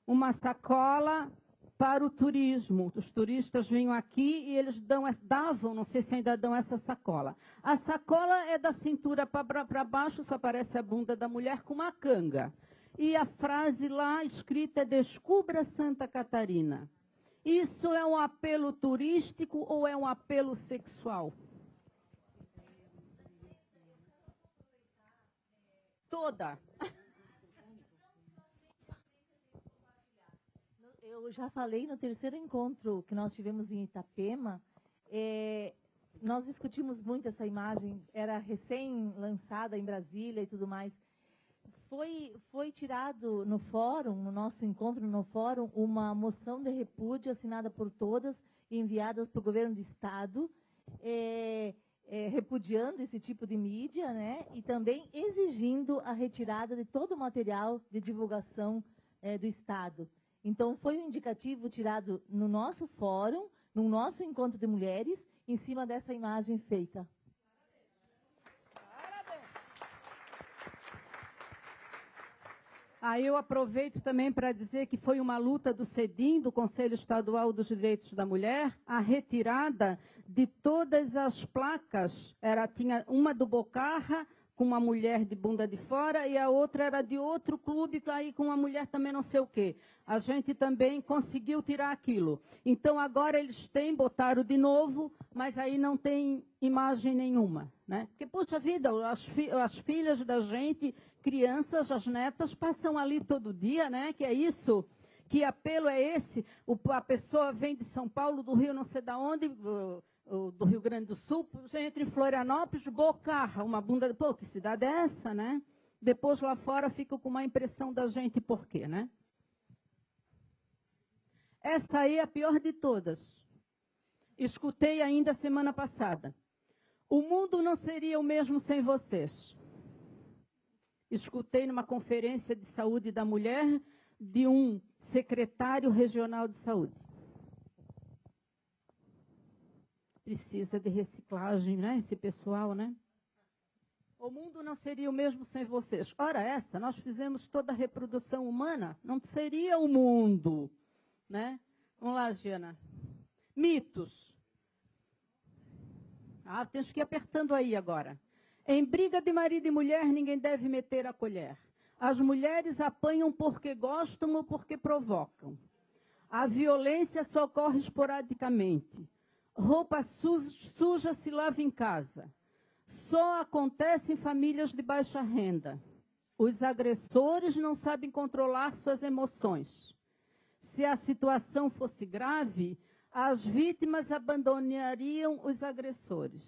Uma sacola para o turismo. Os turistas vinham aqui e eles davam, não sei se ainda dão essa sacola. A sacola é da cintura para baixo, só aparece a bunda da mulher com uma canga. e a frase lá escrita é Descubra Santa Catarina. Isso é um apelo turístico ou é um apelo sexual? Toda. Eu já falei no terceiro encontro que nós tivemos em Itapema, nós discutimos muito essa imagem, era recém-lançada em Brasília e tudo mais. Foi tirado no fórum, no nosso encontro no fórum, uma moção de repúdio assinada por todas e enviada para o governo do Estado, repudiando esse tipo de mídia, né, e também exigindo a retirada de todo o material de divulgação do Estado. Então, foi um indicativo tirado no nosso fórum, no nosso encontro de mulheres, em cima dessa imagem feita. Aí eu aproveito também para dizer que foi uma luta do CEDIM, do Conselho Estadual dos Direitos da Mulher, a retirada de todas as placas. Tinha uma do Bocarra, com uma mulher de bunda de fora, e a outra era de outro clube, aí com uma mulher também não sei o quê. A gente também conseguiu tirar aquilo. Então agora eles botaram de novo, mas aí não tem imagem nenhuma, né? Porque, puxa vida, as filhas da gente, crianças, as netas, passam ali todo dia, né? Que é isso? Que apelo é esse? A pessoa vem de São Paulo, do Rio, não sei de onde, do Rio Grande do Sul, você entra em Florianópolis, Bocarra, uma bunda de... Pô, que cidade é essa, né? Depois lá fora fica com uma impressão da gente, por quê, né? Essa aí é a pior de todas. Escutei ainda semana passada. O mundo não seria o mesmo sem vocês. Escutei numa conferência de saúde da mulher de um secretário regional de saúde. Precisa de reciclagem, né? Esse pessoal, né? O mundo não seria o mesmo sem vocês. Ora essa, nós fizemos toda a reprodução humana, não seria o mundo, né? Vamos lá, Giana. Mitos. Tens que ir apertando aí agora. Em briga de marido e mulher, ninguém deve meter a colher. As mulheres apanham porque gostam ou porque provocam. A violência só ocorre esporadicamente. Roupa suja se lava em casa. Só acontece em famílias de baixa renda. Os agressores não sabem controlar suas emoções. Se a situação fosse grave, as vítimas abandonariam os agressores.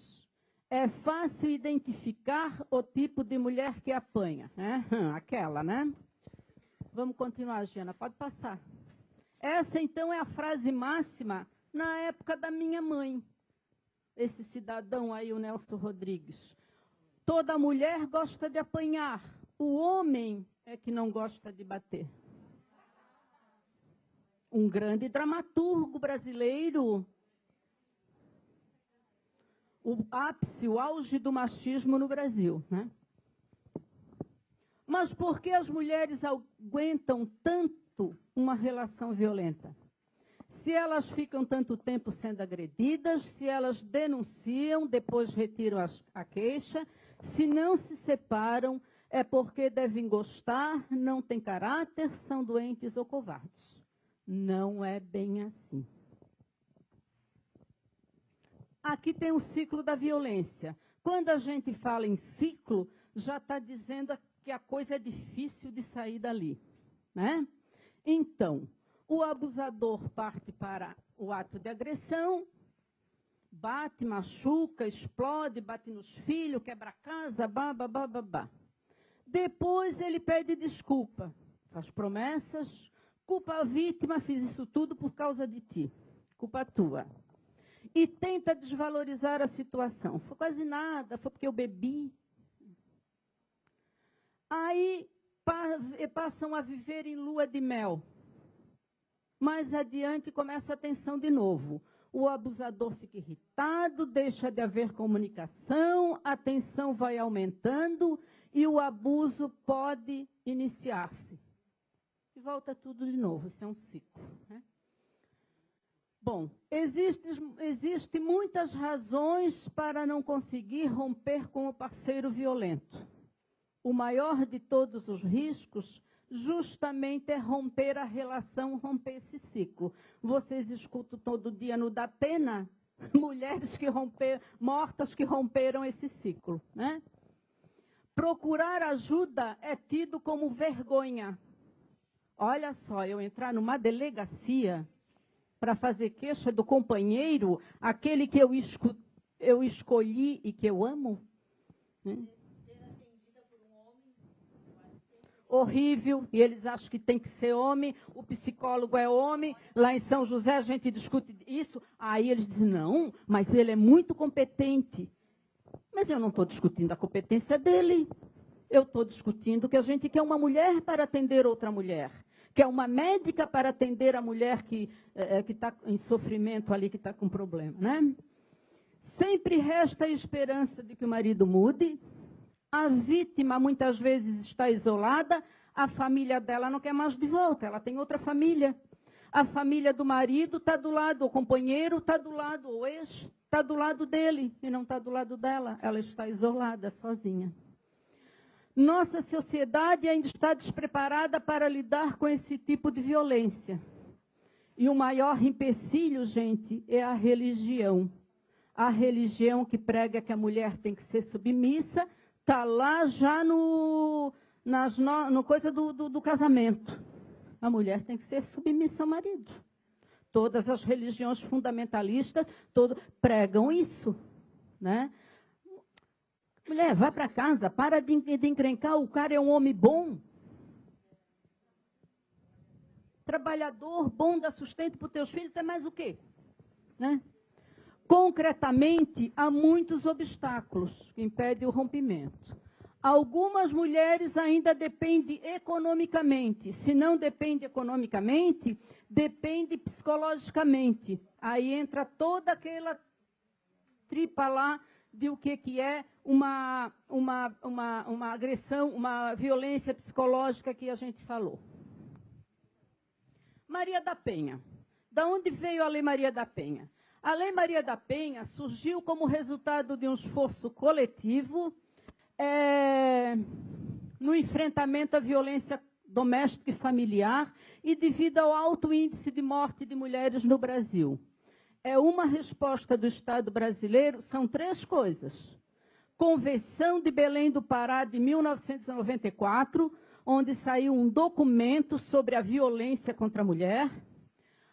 É fácil identificar o tipo de mulher que apanha, né? Aquela, né? Vamos continuar, Giana, pode passar. Essa, então, é a frase máxima na época da minha mãe. Esse cidadão aí, o Nelson Rodrigues. Toda mulher gosta de apanhar. O homem é que não gosta de bater. Um grande dramaturgo brasileiro. O ápice, o auge do machismo no Brasil, né? Mas por que as mulheres aguentam tanto uma relação violenta? Se elas ficam tanto tempo sendo agredidas, se elas denunciam, depois retiram a queixa, se não se separam, é porque devem gostar, não têm caráter, são doentes ou covardes. Não é bem assim. Aqui tem o ciclo da violência. Quando a gente fala em ciclo, já está dizendo que a coisa é difícil de sair dali, né? Então, o abusador parte para o ato de agressão, bate, machuca, explode, bate nos filhos, quebra a casa, babá. Depois ele pede desculpa, faz promessas, culpa a vítima, fiz isso tudo por causa de ti, culpa tua. E tenta desvalorizar a situação. Foi quase nada, foi porque eu bebi. Aí passam a viver em lua de mel. Mais adiante começa a tensão de novo. O abusador fica irritado, deixa de haver comunicação, a tensão vai aumentando e o abuso pode iniciar-se. E volta tudo de novo, isso é um ciclo, né? Bom, existe muitas razões para não conseguir romper com o parceiro violento. O maior de todos os riscos justamente é romper a relação, romper esse ciclo. Vocês escutam todo dia no Datena mulheres mortas que romperam esse ciclo, né? Procurar ajuda é tido como vergonha. Olha só, eu entrar numa delegacia para fazer queixa do companheiro, aquele que eu escolhi e que eu amo, né? Horrível, e eles acham que tem que ser homem, o psicólogo é homem, lá em São José a gente discute isso, aí eles dizem, não, mas ele é muito competente. Mas eu não estou discutindo a competência dele, eu estou discutindo que a gente quer uma mulher para atender outra mulher, quer uma médica para atender a mulher que está em sofrimento ali, que está com problema, né? Sempre resta a esperança de que o marido mude. A vítima muitas vezes está isolada, a família dela não quer mais de volta, ela tem outra família. A família do marido está do lado, o companheiro está do lado, o ex está do lado dele e não está do lado dela, ela está isolada, sozinha. Nossa sociedade ainda está despreparada para lidar com esse tipo de violência. E o maior empecilho, gente, é a religião. A religião que prega que a mulher tem que ser submissa, está lá já no coisa do casamento. A mulher tem que ser submissa ao marido. Todas as religiões fundamentalistas pregam isso, né? Mulher, vai para casa, para de encrencar, o cara é um homem bom. Trabalhador, bom, dá sustento para os teus filhos, é mais o quê? Né? Concretamente, há muitos obstáculos que impedem o rompimento. Algumas mulheres ainda dependem economicamente. Se não depende economicamente, depende psicologicamente. Aí entra toda aquela tripa lá de o que é uma agressão, uma violência psicológica que a gente falou. Maria da Penha. Da onde veio a Lei Maria da Penha? A Lei Maria da Penha surgiu como resultado de um esforço coletivo no enfrentamento à violência doméstica e familiar e devido ao alto índice de morte de mulheres no Brasil. É uma resposta do Estado brasileiro, são 3 coisas. Convenção de Belém do Pará de 1994, onde saiu um documento sobre a violência contra a mulher.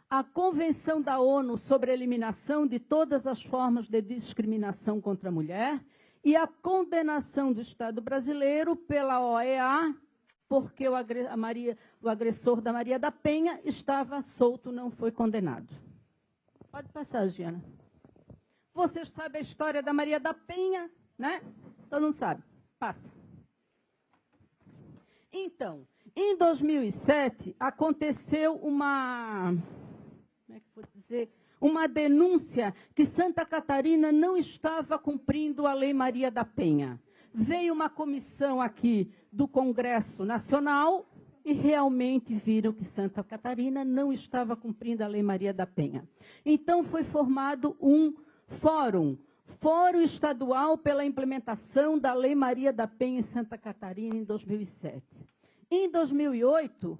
A Convenção da ONU sobre a eliminação de todas as formas de discriminação contra a mulher e a condenação do Estado brasileiro pela OEA, porque o agressor da Maria da Penha estava solto, não foi condenado. Pode passar, Giana. Vocês sabem a história da Maria da Penha, né? Então não sabe. Passa. Então, em 2007, aconteceu uma denúncia que Santa Catarina não estava cumprindo a Lei Maria da Penha. Veio uma comissão aqui do Congresso Nacional e realmente viram que Santa Catarina não estava cumprindo a Lei Maria da Penha. Então foi formado um Fórum Estadual pela implementação da Lei Maria da Penha em Santa Catarina em 2007. Em 2008,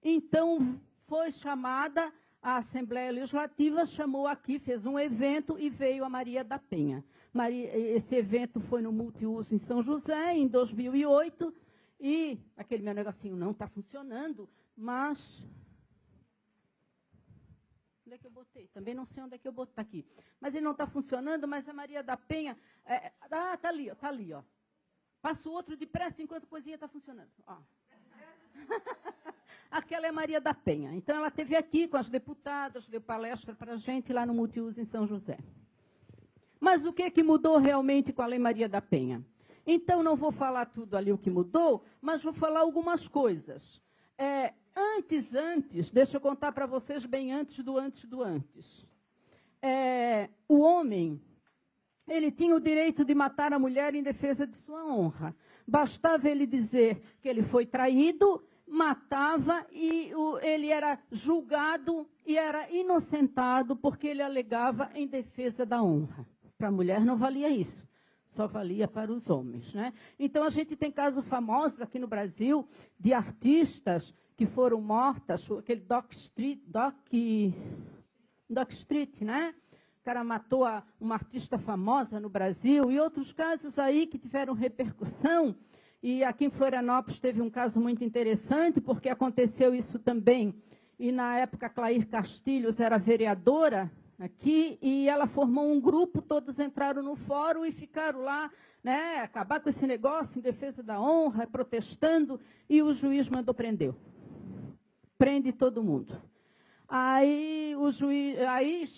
então foi chamada a Assembleia Legislativa, chamou aqui, fez um evento e veio a Maria da Penha. Esse evento foi no Multiuso em São José, em 2008, e aquele meu negocinho não está funcionando, mas... Onde é que eu botei? Também não sei onde é que eu botei. Está aqui. Mas ele não está funcionando, mas a Maria da Penha... está ali, ó. Está ali, ó. Passa o outro depressa enquanto a coisinha está funcionando. Ó. Aquela é Maria da Penha. Então, ela esteve aqui com as deputadas, deu palestra para a gente lá no Multiuso em São José. Mas o que mudou realmente com a Lei Maria da Penha? Então, não vou falar tudo ali o que mudou, mas vou falar algumas coisas. Antes, deixa eu contar para vocês bem antes do antes. O homem, ele tinha o direito de matar a mulher em defesa de sua honra. Bastava ele dizer que ele foi traído, matava e ele era julgado e era inocentado porque ele alegava em defesa da honra. Para a mulher não valia isso. só valia para os homens, né? Então, a gente tem casos famosos aqui no Brasil de artistas que foram mortas, aquele Doc Street, né? O cara matou uma artista famosa no Brasil, e outros casos aí que tiveram repercussão. E aqui em Florianópolis teve um caso muito interessante, porque aconteceu isso também. E na época, Clair Castilhos era vereadora aqui, e ela formou um grupo, todos entraram no fórum e ficaram lá, né, acabar com esse negócio em defesa da honra, protestando, e o juiz mandou prender. Prende todo mundo. Aí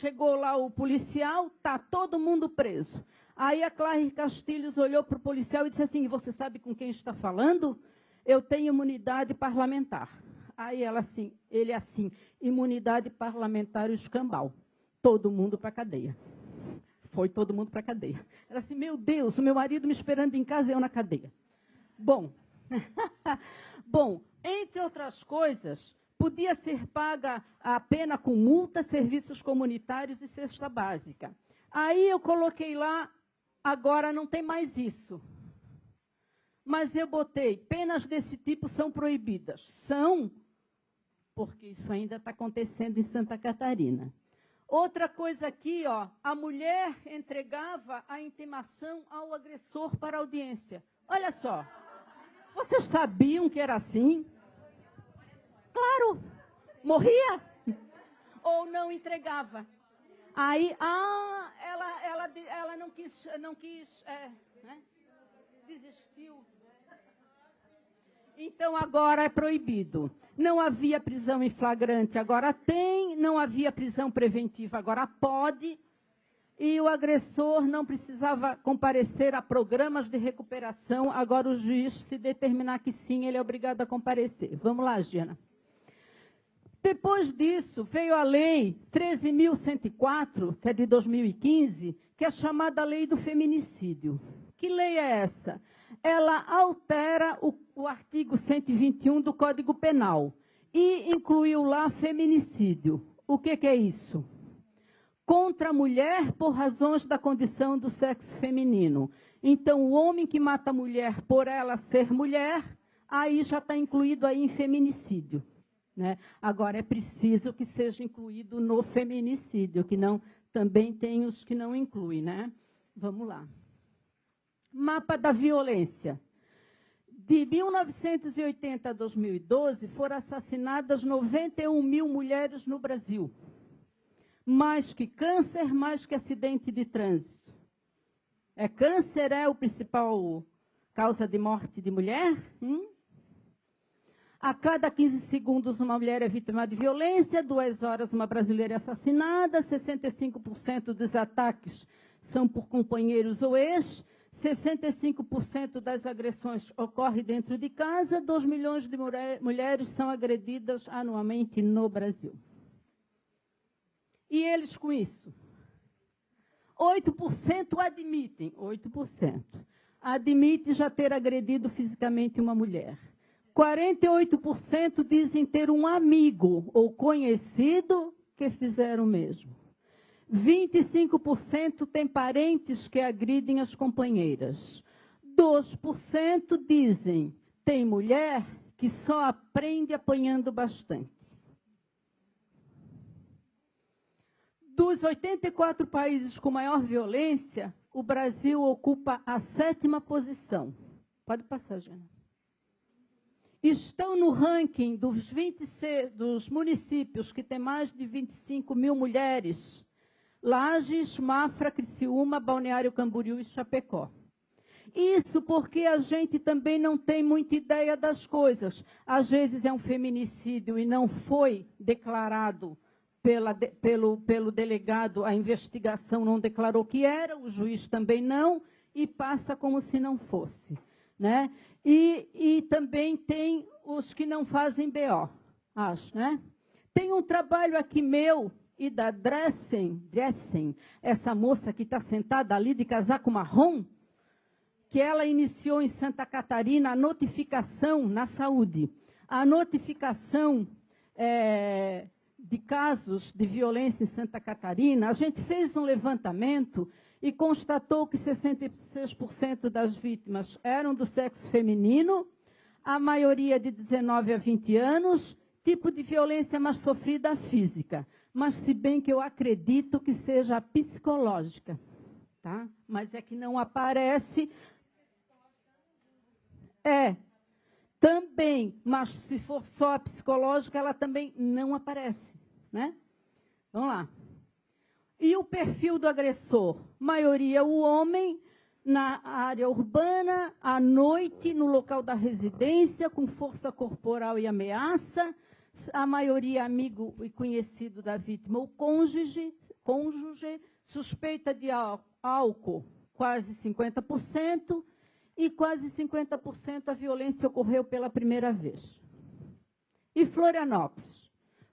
chegou lá o policial, está todo mundo preso. Aí a Clair Castilhos olhou para o policial e disse assim: você sabe com quem está falando? Eu tenho imunidade parlamentar. Aí ele assim, imunidade parlamentar e escambau. Todo mundo para a cadeia. Foi todo mundo para a cadeia. Ela assim: meu Deus, o meu marido me esperando em casa e eu na cadeia. Bom, entre outras coisas, podia ser paga a pena com multa, serviços comunitários e cesta básica. Aí eu coloquei lá, agora não tem mais isso. Mas eu botei, penas desse tipo são proibidas. São, porque isso ainda está acontecendo em Santa Catarina. Outra coisa aqui, ó, a mulher entregava a intimação ao agressor para audiência. Olha só, vocês sabiam que era assim? Claro, morria ou não entregava. Aí, ela não quis, né? Desistiu. Então agora é proibido. Não havia prisão em flagrante, agora tem. Não havia prisão preventiva, agora pode. E o agressor não precisava comparecer a programas de recuperação. Agora o juiz, se determinar que sim, ele é obrigado a comparecer. Vamos lá, Giana. Depois disso, veio a Lei 13.104, que é de 2015, que é chamada Lei do Feminicídio. Que lei é essa? Ela altera o artigo 121 do Código Penal e incluiu lá feminicídio. O que é isso? Contra a mulher por razões da condição do sexo feminino. Então, o homem que mata a mulher por ela ser mulher, aí já está incluído aí em feminicídio. Né? Agora, é preciso que seja incluído no feminicídio, que não, também tem os que não incluem, né? Vamos lá. Mapa da violência. De 1980 a 2012, foram assassinadas 91 mil mulheres no Brasil. Mais que câncer, mais que acidente de trânsito. Câncer é o principal causa de morte de mulher? A cada 15 segundos, uma mulher é vítima de violência, 2 horas, uma brasileira é assassinada, 65% dos ataques são por companheiros ou ex, 65% das agressões ocorrem dentro de casa, 2 milhões de mulheres são agredidas anualmente no Brasil. E eles com isso? 8% admitem, 8%. Admite já ter agredido fisicamente uma mulher. 48% dizem ter um amigo ou conhecido que fizeram o mesmo. 25% têm parentes que agridem as companheiras. 2% dizem tem mulher que só aprende apanhando bastante. Dos 84 países com maior violência, o Brasil ocupa a 7ª posição. Pode passar, Jana. Estão no ranking dos municípios que têm mais de 25 mil mulheres. Lages, Mafra, Criciúma, Balneário Camboriú e Chapecó. Isso porque a gente também não tem muita ideia das coisas. Às vezes é um feminicídio e não foi declarado pelo delegado, a investigação não declarou que era, o juiz também não, e passa como se não fosse. Né? E também tem os que não fazem BO, acho, né? Tem um trabalho aqui meu e da Dressen, essa moça que está sentada ali de casaco marrom, que ela iniciou em Santa Catarina a notificação na saúde. A notificação de casos de violência em Santa Catarina, a gente fez um levantamento e constatou que 66% das vítimas eram do sexo feminino, a maioria de 19 a 20 anos, tipo de violência mais sofrida a física, mas se bem que eu acredito que seja a psicológica, tá? Mas é que não aparece. Também, mas se for só a psicológica, ela também não aparece, né? Vamos lá. E o perfil do agressor? Maioria o homem, na área urbana, à noite, no local da residência, com força corporal e ameaça. A maioria amigo e conhecido da vítima, o cônjuge, suspeita de álcool, quase 50%, e quase 50% a violência ocorreu pela primeira vez. E Florianópolis?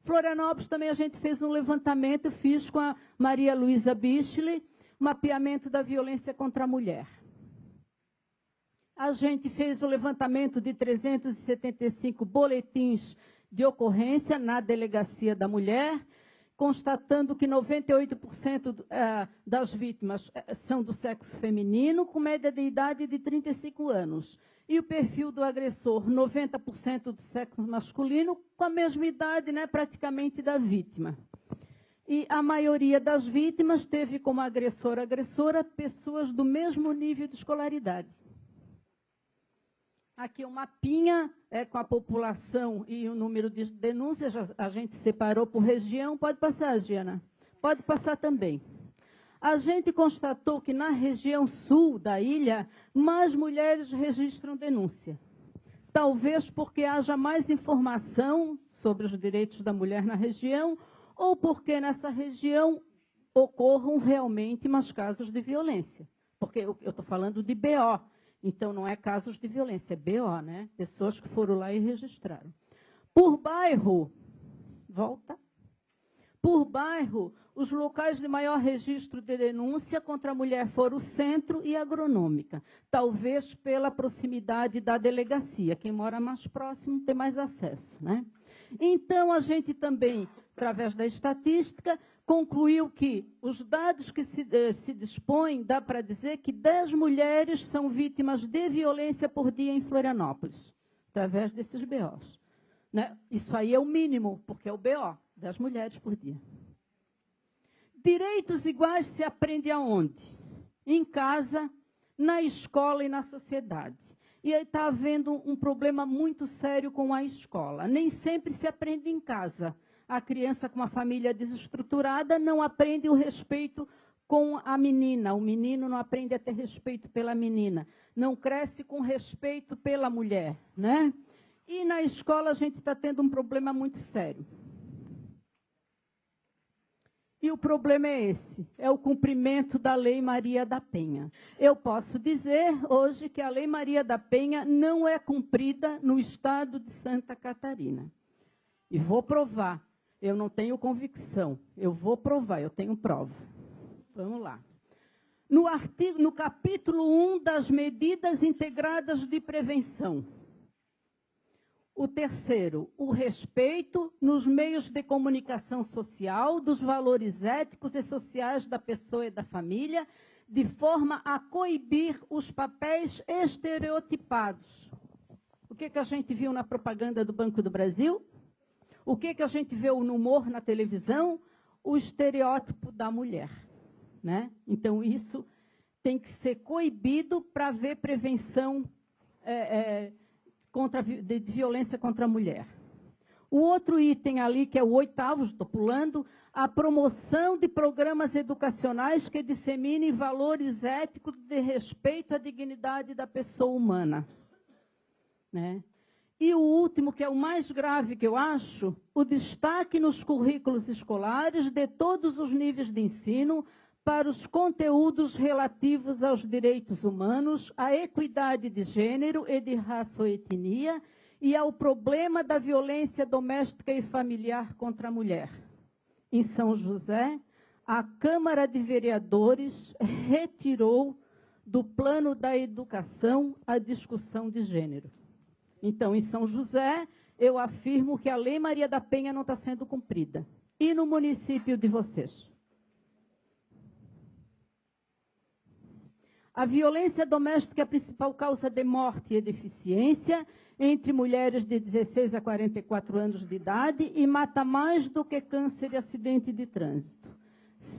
Florianópolis também a gente fez um levantamento, fiz com a Maria Luísa Bichli, mapeamento da violência contra a mulher. A gente fez o levantamento de 375 boletins de ocorrência na Delegacia da Mulher, constatando que 98% das vítimas são do sexo feminino, com média de idade de 35 anos. E o perfil do agressor, 90% do sexo masculino, com a mesma idade, né, praticamente, da vítima. E a maioria das vítimas teve como agressora pessoas do mesmo nível de escolaridade. Aqui um mapinha com a população e o número de denúncias, a gente separou por região. Pode passar, Giana? Pode passar também. A gente constatou que na região sul da ilha, mais mulheres registram denúncia. Talvez porque haja mais informação sobre os direitos da mulher na região, ou porque nessa região ocorram realmente mais casos de violência. Porque eu estou falando de BO. Então, não é casos de violência, é BO, né? Pessoas que foram lá e registraram. Por bairro, volta. Por bairro, os locais de maior registro de denúncia contra a mulher foram o centro e a agronômica. Talvez pela proximidade da delegacia. Quem mora mais próximo tem mais acesso, né? Então, a gente também, através da estatística, concluiu que os dados que se dispõem, dá para dizer que 10 mulheres são vítimas de violência por dia em Florianópolis, através desses BOs. Né? Isso aí é o mínimo, porque é o BO, 10 mulheres por dia. Direitos iguais se aprende aonde? Em casa, na escola e na sociedade. E aí está havendo um problema muito sério com a escola. Nem sempre se aprende em casa. A criança com uma família desestruturada não aprende o respeito com a menina. O menino não aprende a ter respeito pela menina. Não cresce com respeito pela mulher, né? E na escola a gente está tendo um problema muito sério. E o problema é esse, é o cumprimento da Lei Maria da Penha. Eu posso dizer hoje que a Lei Maria da Penha não é cumprida no estado de Santa Catarina. E vou provar. Eu não tenho convicção. Eu vou provar, eu tenho prova. Vamos lá. No capítulo 1 das medidas integradas de prevenção. O terceiro, o respeito nos meios de comunicação social dos valores éticos e sociais da pessoa e da família, de forma a coibir os papéis estereotipados. O que a gente viu na propaganda do Banco do Brasil? O que a gente vê no humor na televisão? O estereótipo da mulher, né? Então, isso tem que ser coibido para haver prevenção de violência contra a mulher. O outro item ali, que é o 8º, estou pulando, a promoção de programas educacionais que disseminem valores éticos de respeito à dignidade da pessoa humana. Né? E o último, que é o mais grave que eu acho, o destaque nos currículos escolares de todos os níveis de ensino para os conteúdos relativos aos direitos humanos, à equidade de gênero e de raça ou etnia e ao problema da violência doméstica e familiar contra a mulher. Em São José, a Câmara de Vereadores retirou do plano da educação a discussão de gênero. Então, em São José, eu afirmo que a Lei Maria da Penha não está sendo cumprida. E no município de vocês? A violência doméstica é a principal causa de morte e deficiência entre mulheres de 16 a 44 anos de idade e mata mais do que câncer e acidente de trânsito.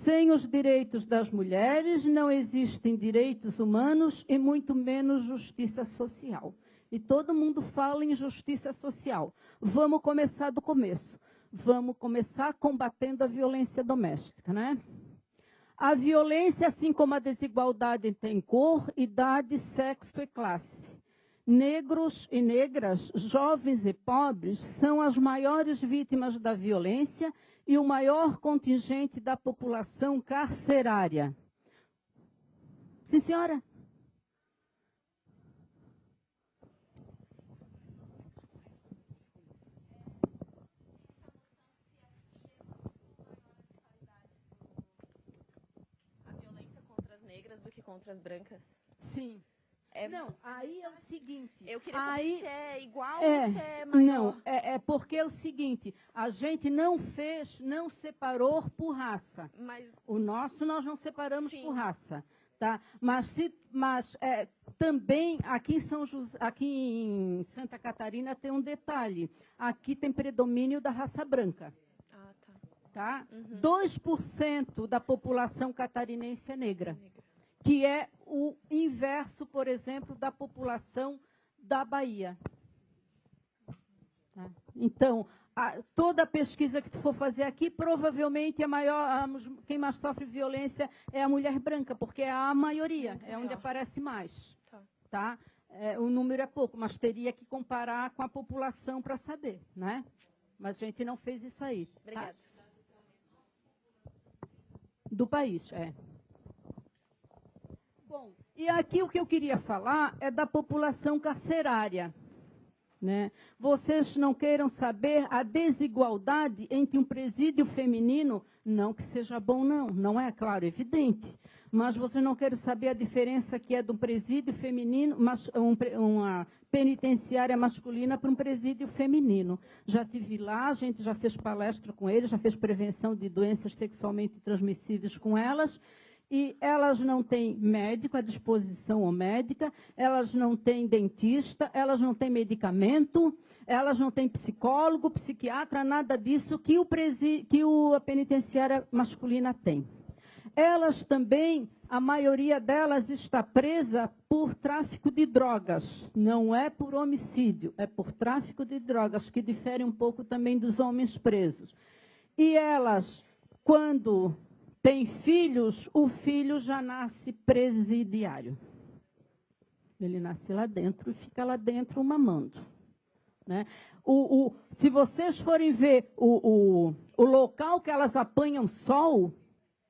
Sem os direitos das mulheres, não existem direitos humanos e muito menos justiça social. E todo mundo fala em justiça social. Vamos começar do começo. Vamos começar combatendo a violência doméstica, né? A violência, assim como a desigualdade, tem cor, idade, sexo e classe. Negros e negras, jovens e pobres, são as maiores vítimas da violência e o maior contingente da população carcerária. Sim, senhora? A violência contra as negras do que contra as brancas? Sim. Não, aí é o seguinte... Eu queria saber se é igual ou se é maior. Não, é porque é o seguinte, a gente não separou por raça. Mas, o nosso nós não separamos sim, por raça. Tá? Mas também aqui em Santa Catarina tem um detalhe. Aqui tem predomínio da raça branca. Ah, Tá? Uhum. 2% da população catarinense é negra. Que é o inverso, por exemplo, da população da Bahia. Tá? Então, toda pesquisa que tu for fazer aqui, provavelmente quem mais sofre violência é a mulher branca, porque é a maioria, é onde aparece mais. Tá? O número é pouco, mas teria que comparar com a população para saber, né? Mas a gente não fez isso aí. Obrigada. Tá? Do país, Bom, e aqui o que eu queria falar é da população carcerária. Né? Vocês não queiram saber a desigualdade entre um presídio feminino, não que seja bom, não é, claro, evidente. Mas vocês não querem saber a diferença que é de um presídio feminino, uma penitenciária masculina para um presídio feminino. Já estive lá, a gente já fez palestra com eles, já fez prevenção de doenças sexualmente transmissíveis com elas. E elas não têm médico à disposição ou médica, elas não têm dentista, elas não têm medicamento, elas não têm psicólogo, psiquiatra, nada disso que a penitenciária masculina tem. Elas também, a maioria delas está presa por tráfico de drogas, não é por homicídio, é por tráfico de drogas, que difere um pouco também dos homens presos. E elas, quando tem filhos, o filho já nasce presidiário. Ele nasce lá dentro e fica lá dentro mamando. Né? Se vocês forem ver o local que elas apanham sol,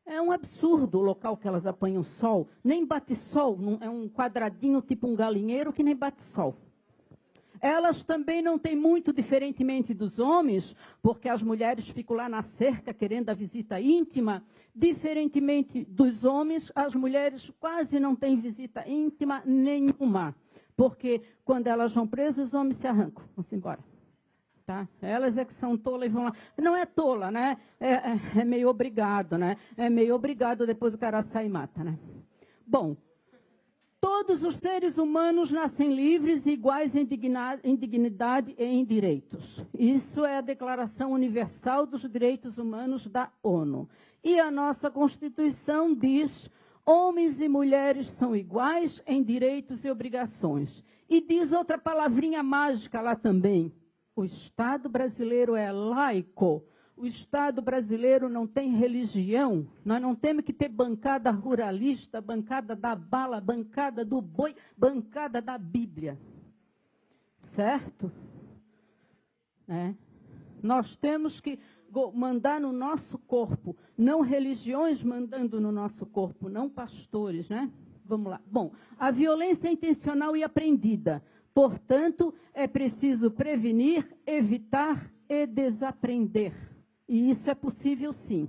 é um absurdo o local que elas apanham sol. Nem bate sol, é um quadradinho tipo um galinheiro que nem bate sol. Elas também não têm muito, diferentemente dos homens, porque as mulheres ficam lá na cerca querendo a visita íntima. Diferentemente dos homens, as mulheres quase não têm visita íntima nenhuma. Porque quando elas vão presas, os homens se arrancam, vão-se embora. Tá? Elas é que são tolas e vão lá. Não é tola, né? É meio obrigado, né? É meio obrigado, depois o cara sai e mata, né? Bom. Todos os seres humanos nascem livres e iguais em dignidade e em direitos. Isso é a Declaração Universal dos Direitos Humanos da ONU. E a nossa Constituição diz: homens e mulheres são iguais em direitos e obrigações. E diz outra palavrinha mágica lá também: o Estado brasileiro é laico. O Estado brasileiro não tem religião. Nós não temos que ter bancada ruralista, bancada da bala, bancada do boi, bancada da Bíblia. Certo? Nós temos que mandar no nosso corpo, não religiões mandando no nosso corpo, não pastores, né? Vamos lá. Bom, a violência é intencional e aprendida. Portanto, é preciso prevenir, evitar e desaprender. E isso é possível, sim.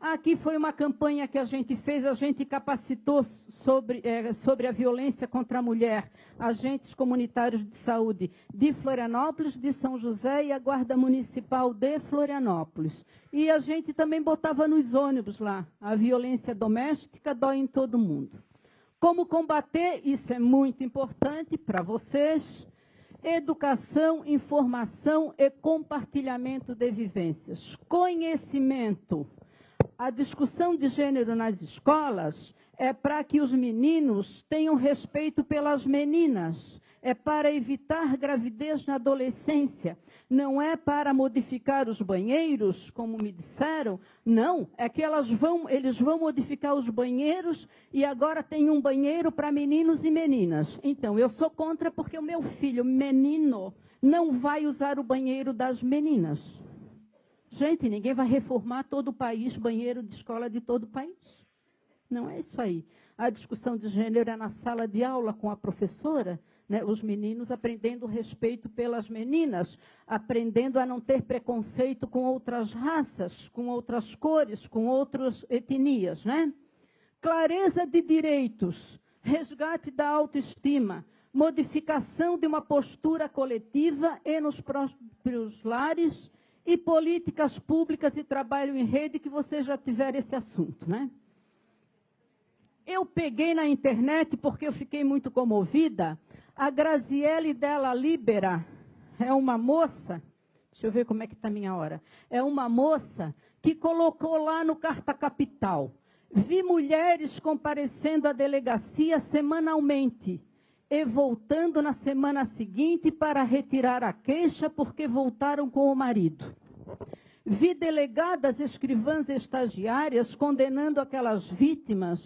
Aqui foi uma campanha que a gente fez, a gente capacitou sobre a violência contra a mulher, agentes comunitários de saúde de Florianópolis, de São José e a Guarda Municipal de Florianópolis. E a gente também botava nos ônibus lá, a violência doméstica dói em todo mundo. Como combater? Isso é muito importante para vocês. Educação, informação e compartilhamento de vivências. Conhecimento. A discussão de gênero nas escolas é para que os meninos tenham respeito pelas meninas. É para evitar gravidez na adolescência. Não é para modificar os banheiros, como me disseram. Não, é que eles vão modificar os banheiros e agora tem um banheiro para meninos e meninas. Então, eu sou contra porque o meu filho, menino, não vai usar o banheiro das meninas. Gente, ninguém vai reformar todo o país, banheiro de escola de todo o país. Não é isso aí. A discussão de gênero é na sala de aula com a professora, né? Os meninos aprendendo respeito pelas meninas, aprendendo a não ter preconceito com outras raças, com outras cores, com outras etnias, né? Clareza de direitos, resgate da autoestima, modificação de uma postura coletiva e nos próprios lares, e políticas públicas e trabalho em rede, que vocês já tiveram esse assunto, né? Eu peguei na internet, porque eu fiquei muito comovida, a Graziele Della Libera, é uma moça, deixa eu ver como é que está a minha hora, é uma moça que colocou lá no Carta Capital, vi mulheres comparecendo à delegacia semanalmente, e voltando na semana seguinte para retirar a queixa porque voltaram com o marido. Vi delegadas, escrivãs e estagiárias condenando aquelas vítimas,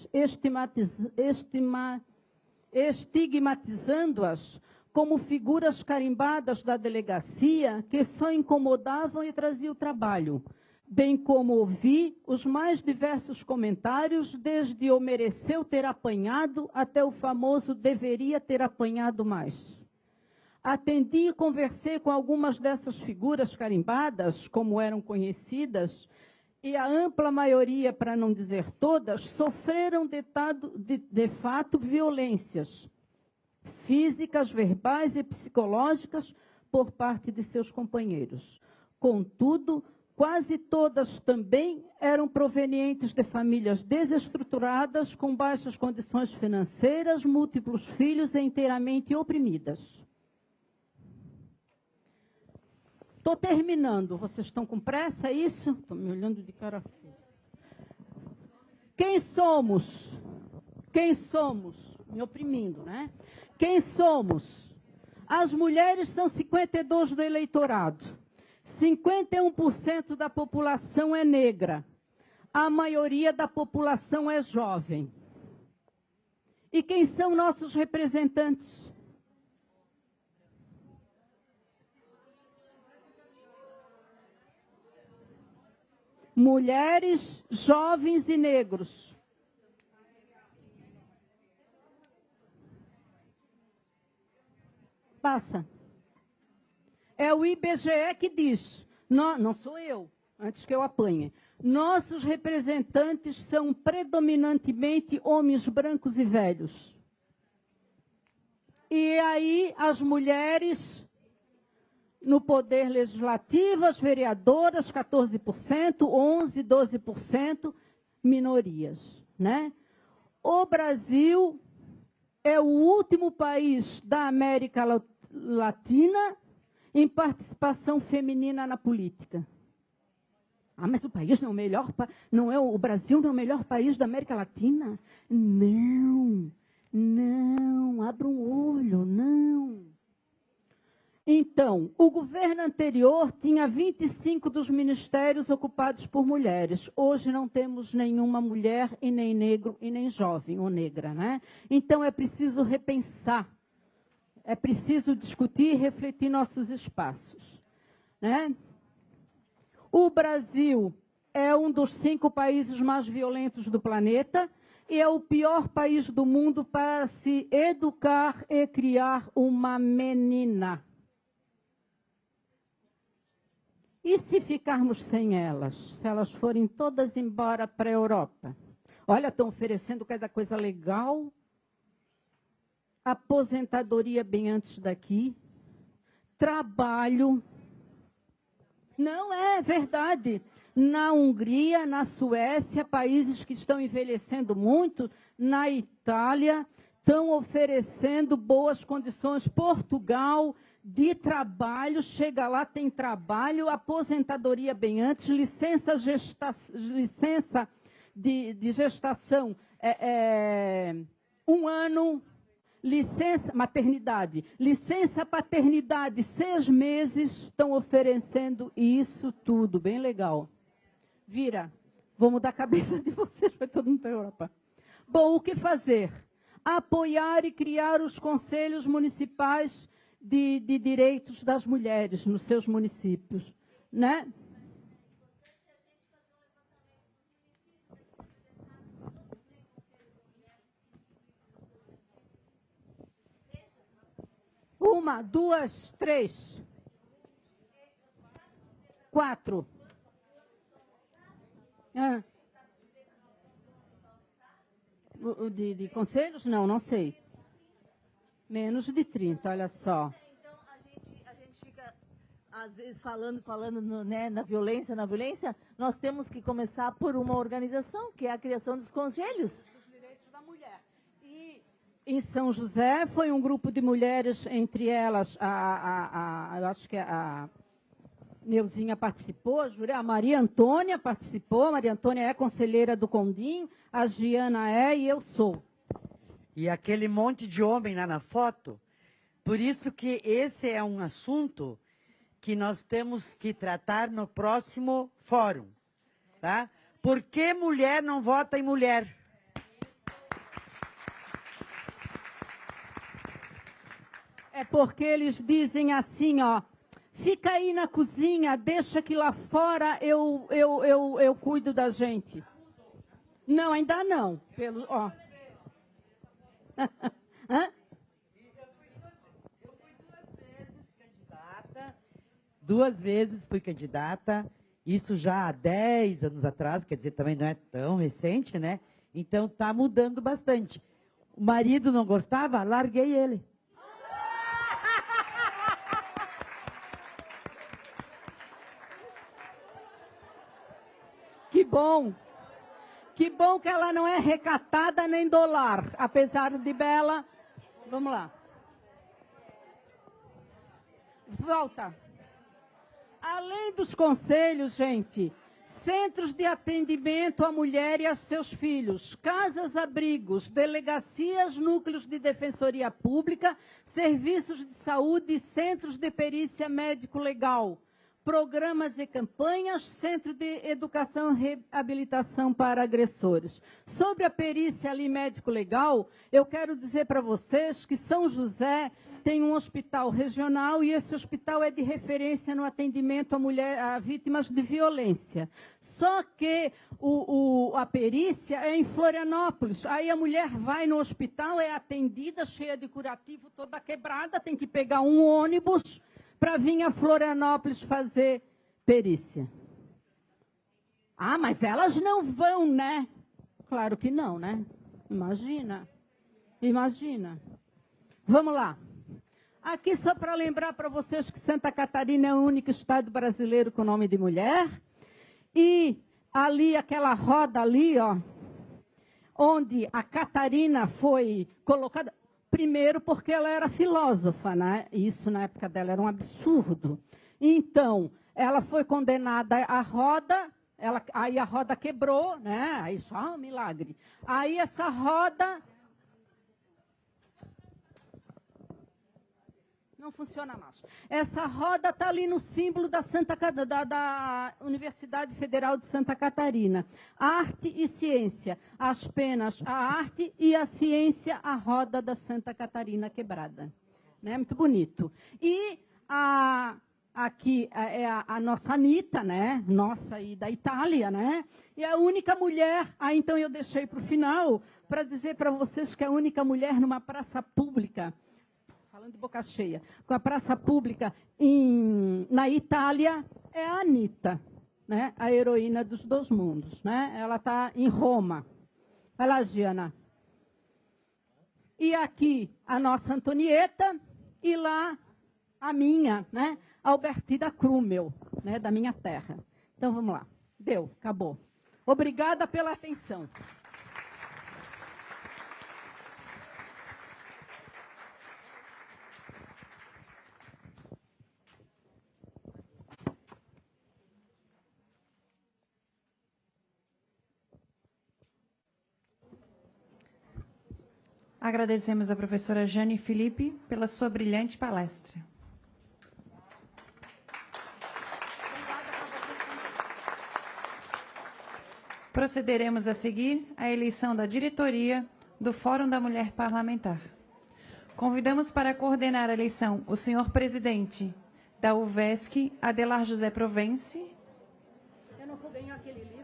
estigmatizando-as como figuras carimbadas da delegacia que só incomodavam e traziam trabalho. Bem como ouvi os mais diversos comentários, desde o mereceu ter apanhado até o famoso deveria ter apanhado mais. Atendi e conversei com algumas dessas figuras carimbadas, como eram conhecidas, e a ampla maioria, para não dizer todas, sofreram de fato violências físicas, verbais e psicológicas por parte de seus companheiros. Contudo, quase todas também eram provenientes de famílias desestruturadas, com baixas condições financeiras, múltiplos filhos e inteiramente oprimidas. Estou terminando. Vocês estão com pressa, é isso? Estou me olhando de cara feia. Quem somos? Quem somos? Me oprimindo, né? Quem somos? As mulheres são 52% do eleitorado. 51% da população é negra. A maioria da população é jovem. E quem são nossos representantes? Mulheres, jovens e negros. Passa. É o IBGE que diz, não sou eu, antes que eu apanhe. Nossos representantes são predominantemente homens brancos e velhos. E aí as mulheres no poder legislativo, as vereadoras, 14%, 11%, 12%, minorias, né? O Brasil é o último país da América Latina em participação feminina na política. Ah, mas o país não é o melhor, o Brasil não é o melhor país da América Latina? Não, abra um olho, não. Então, o governo anterior tinha 25 dos ministérios ocupados por mulheres. Hoje não temos nenhuma mulher, e nem negro, e nem jovem ou negra, né? Então é preciso repensar. É preciso discutir e refletir nossos espaços, né? O Brasil é um dos 5 países mais violentos do planeta e é o pior país do mundo para se educar e criar uma menina. E se ficarmos sem elas? Se elas forem todas embora para a Europa? Olha, estão oferecendo cada coisa legal. Aposentadoria bem antes daqui. Trabalho. Não é verdade. na Hungria, na Suécia, países que estão envelhecendo muito, na Itália, estão oferecendo boas condições. Portugal, de trabalho, chega lá, tem trabalho, aposentadoria bem antes, licença de gestação, 1 ano, licença maternidade, licença paternidade, 6 meses, estão oferecendo isso tudo, bem legal. Vira, vou mudar a cabeça de vocês, vai todo mundo para a Europa. Bom, o que fazer? Apoiar e criar os conselhos municipais de direitos das mulheres nos seus municípios, né? Uma, 2, 3, 4. De conselhos? Não sei. Menos de 30, olha só. Então, a gente fica, às vezes, falando né, na violência. Nós temos que começar por uma organização, que é a criação dos conselhos. Dos direitos da mulher. E em São José foi um grupo de mulheres, entre elas, eu acho que a Neuzinha participou, a Maria Antônia participou, a Maria Antônia é conselheira do Condim, a Giana e eu sou. E aquele monte de homem lá na foto, por isso que esse é um assunto que nós temos que tratar no próximo fórum, tá? Por que mulher não vota em mulher? É porque eles dizem assim, ó, fica aí na cozinha, deixa que lá fora eu cuido da gente. Não, ainda não. Ó. Hã? Eu fui 2 vezes candidata. 2 vezes fui candidata. Isso já há 10 anos atrás, quer dizer, também não é tão recente, né? Então está mudando bastante. O marido não gostava? Larguei ele. Que bom. Que bom que ela não é recatada nem dolar, apesar de bela. Vamos lá. Volta. Além dos conselhos, gente, centros de atendimento à mulher e a seus filhos, casas-abrigos, delegacias, núcleos de defensoria pública, serviços de saúde e centros de perícia médico-legal. Programas e campanhas, Centro de Educação e Reabilitação para Agressores. Sobre a perícia ali médico-legal, eu quero dizer para vocês que São José tem um hospital regional e esse hospital é de referência no atendimento a vítimas de violência. Só que a perícia é em Florianópolis. Aí a mulher vai no hospital, é atendida, cheia de curativo, toda quebrada, tem que pegar um ônibus para vir a Florianópolis fazer perícia. Ah, mas elas não vão, né? Claro que não, né? Imagina. Vamos lá. Aqui só para lembrar para vocês que Santa Catarina é o único estado brasileiro com nome de mulher. E ali, aquela roda ali, ó, onde a Catarina foi colocada... Primeiro porque ela era filósofa, né? Isso na época dela era um absurdo. Então, ela foi condenada à roda, aí a roda quebrou, né? Aí só um milagre. Aí essa roda... Não funciona mais. Essa roda está ali no símbolo da Universidade Federal de Santa Catarina. Arte e ciência. As penas, a arte e a ciência, a roda da Santa Catarina quebrada. Né? Muito bonito. E aqui é a nossa Anitta, né? Nossa aí da Itália, né? E a única mulher, então eu deixei para o final, para dizer para vocês que a única mulher numa praça pública, falando de boca cheia, com a praça pública na Itália, é a Anitta, né? A heroína dos 2 mundos. Né? Ela está em Roma. Vai lá, Giana. E aqui a nossa Antonieta, e lá a minha, né? Albertida Krumel, né? Da minha terra. Então vamos lá. Deu, acabou. Obrigada pela atenção. Agradecemos à professora Jane Felipe pela sua brilhante palestra. Procederemos a seguir à eleição da diretoria do Fórum da Mulher Parlamentar. Convidamos para coordenar a eleição o senhor presidente da UVESC, Adelar José Provence. Eu não vou ganhar aquele livro.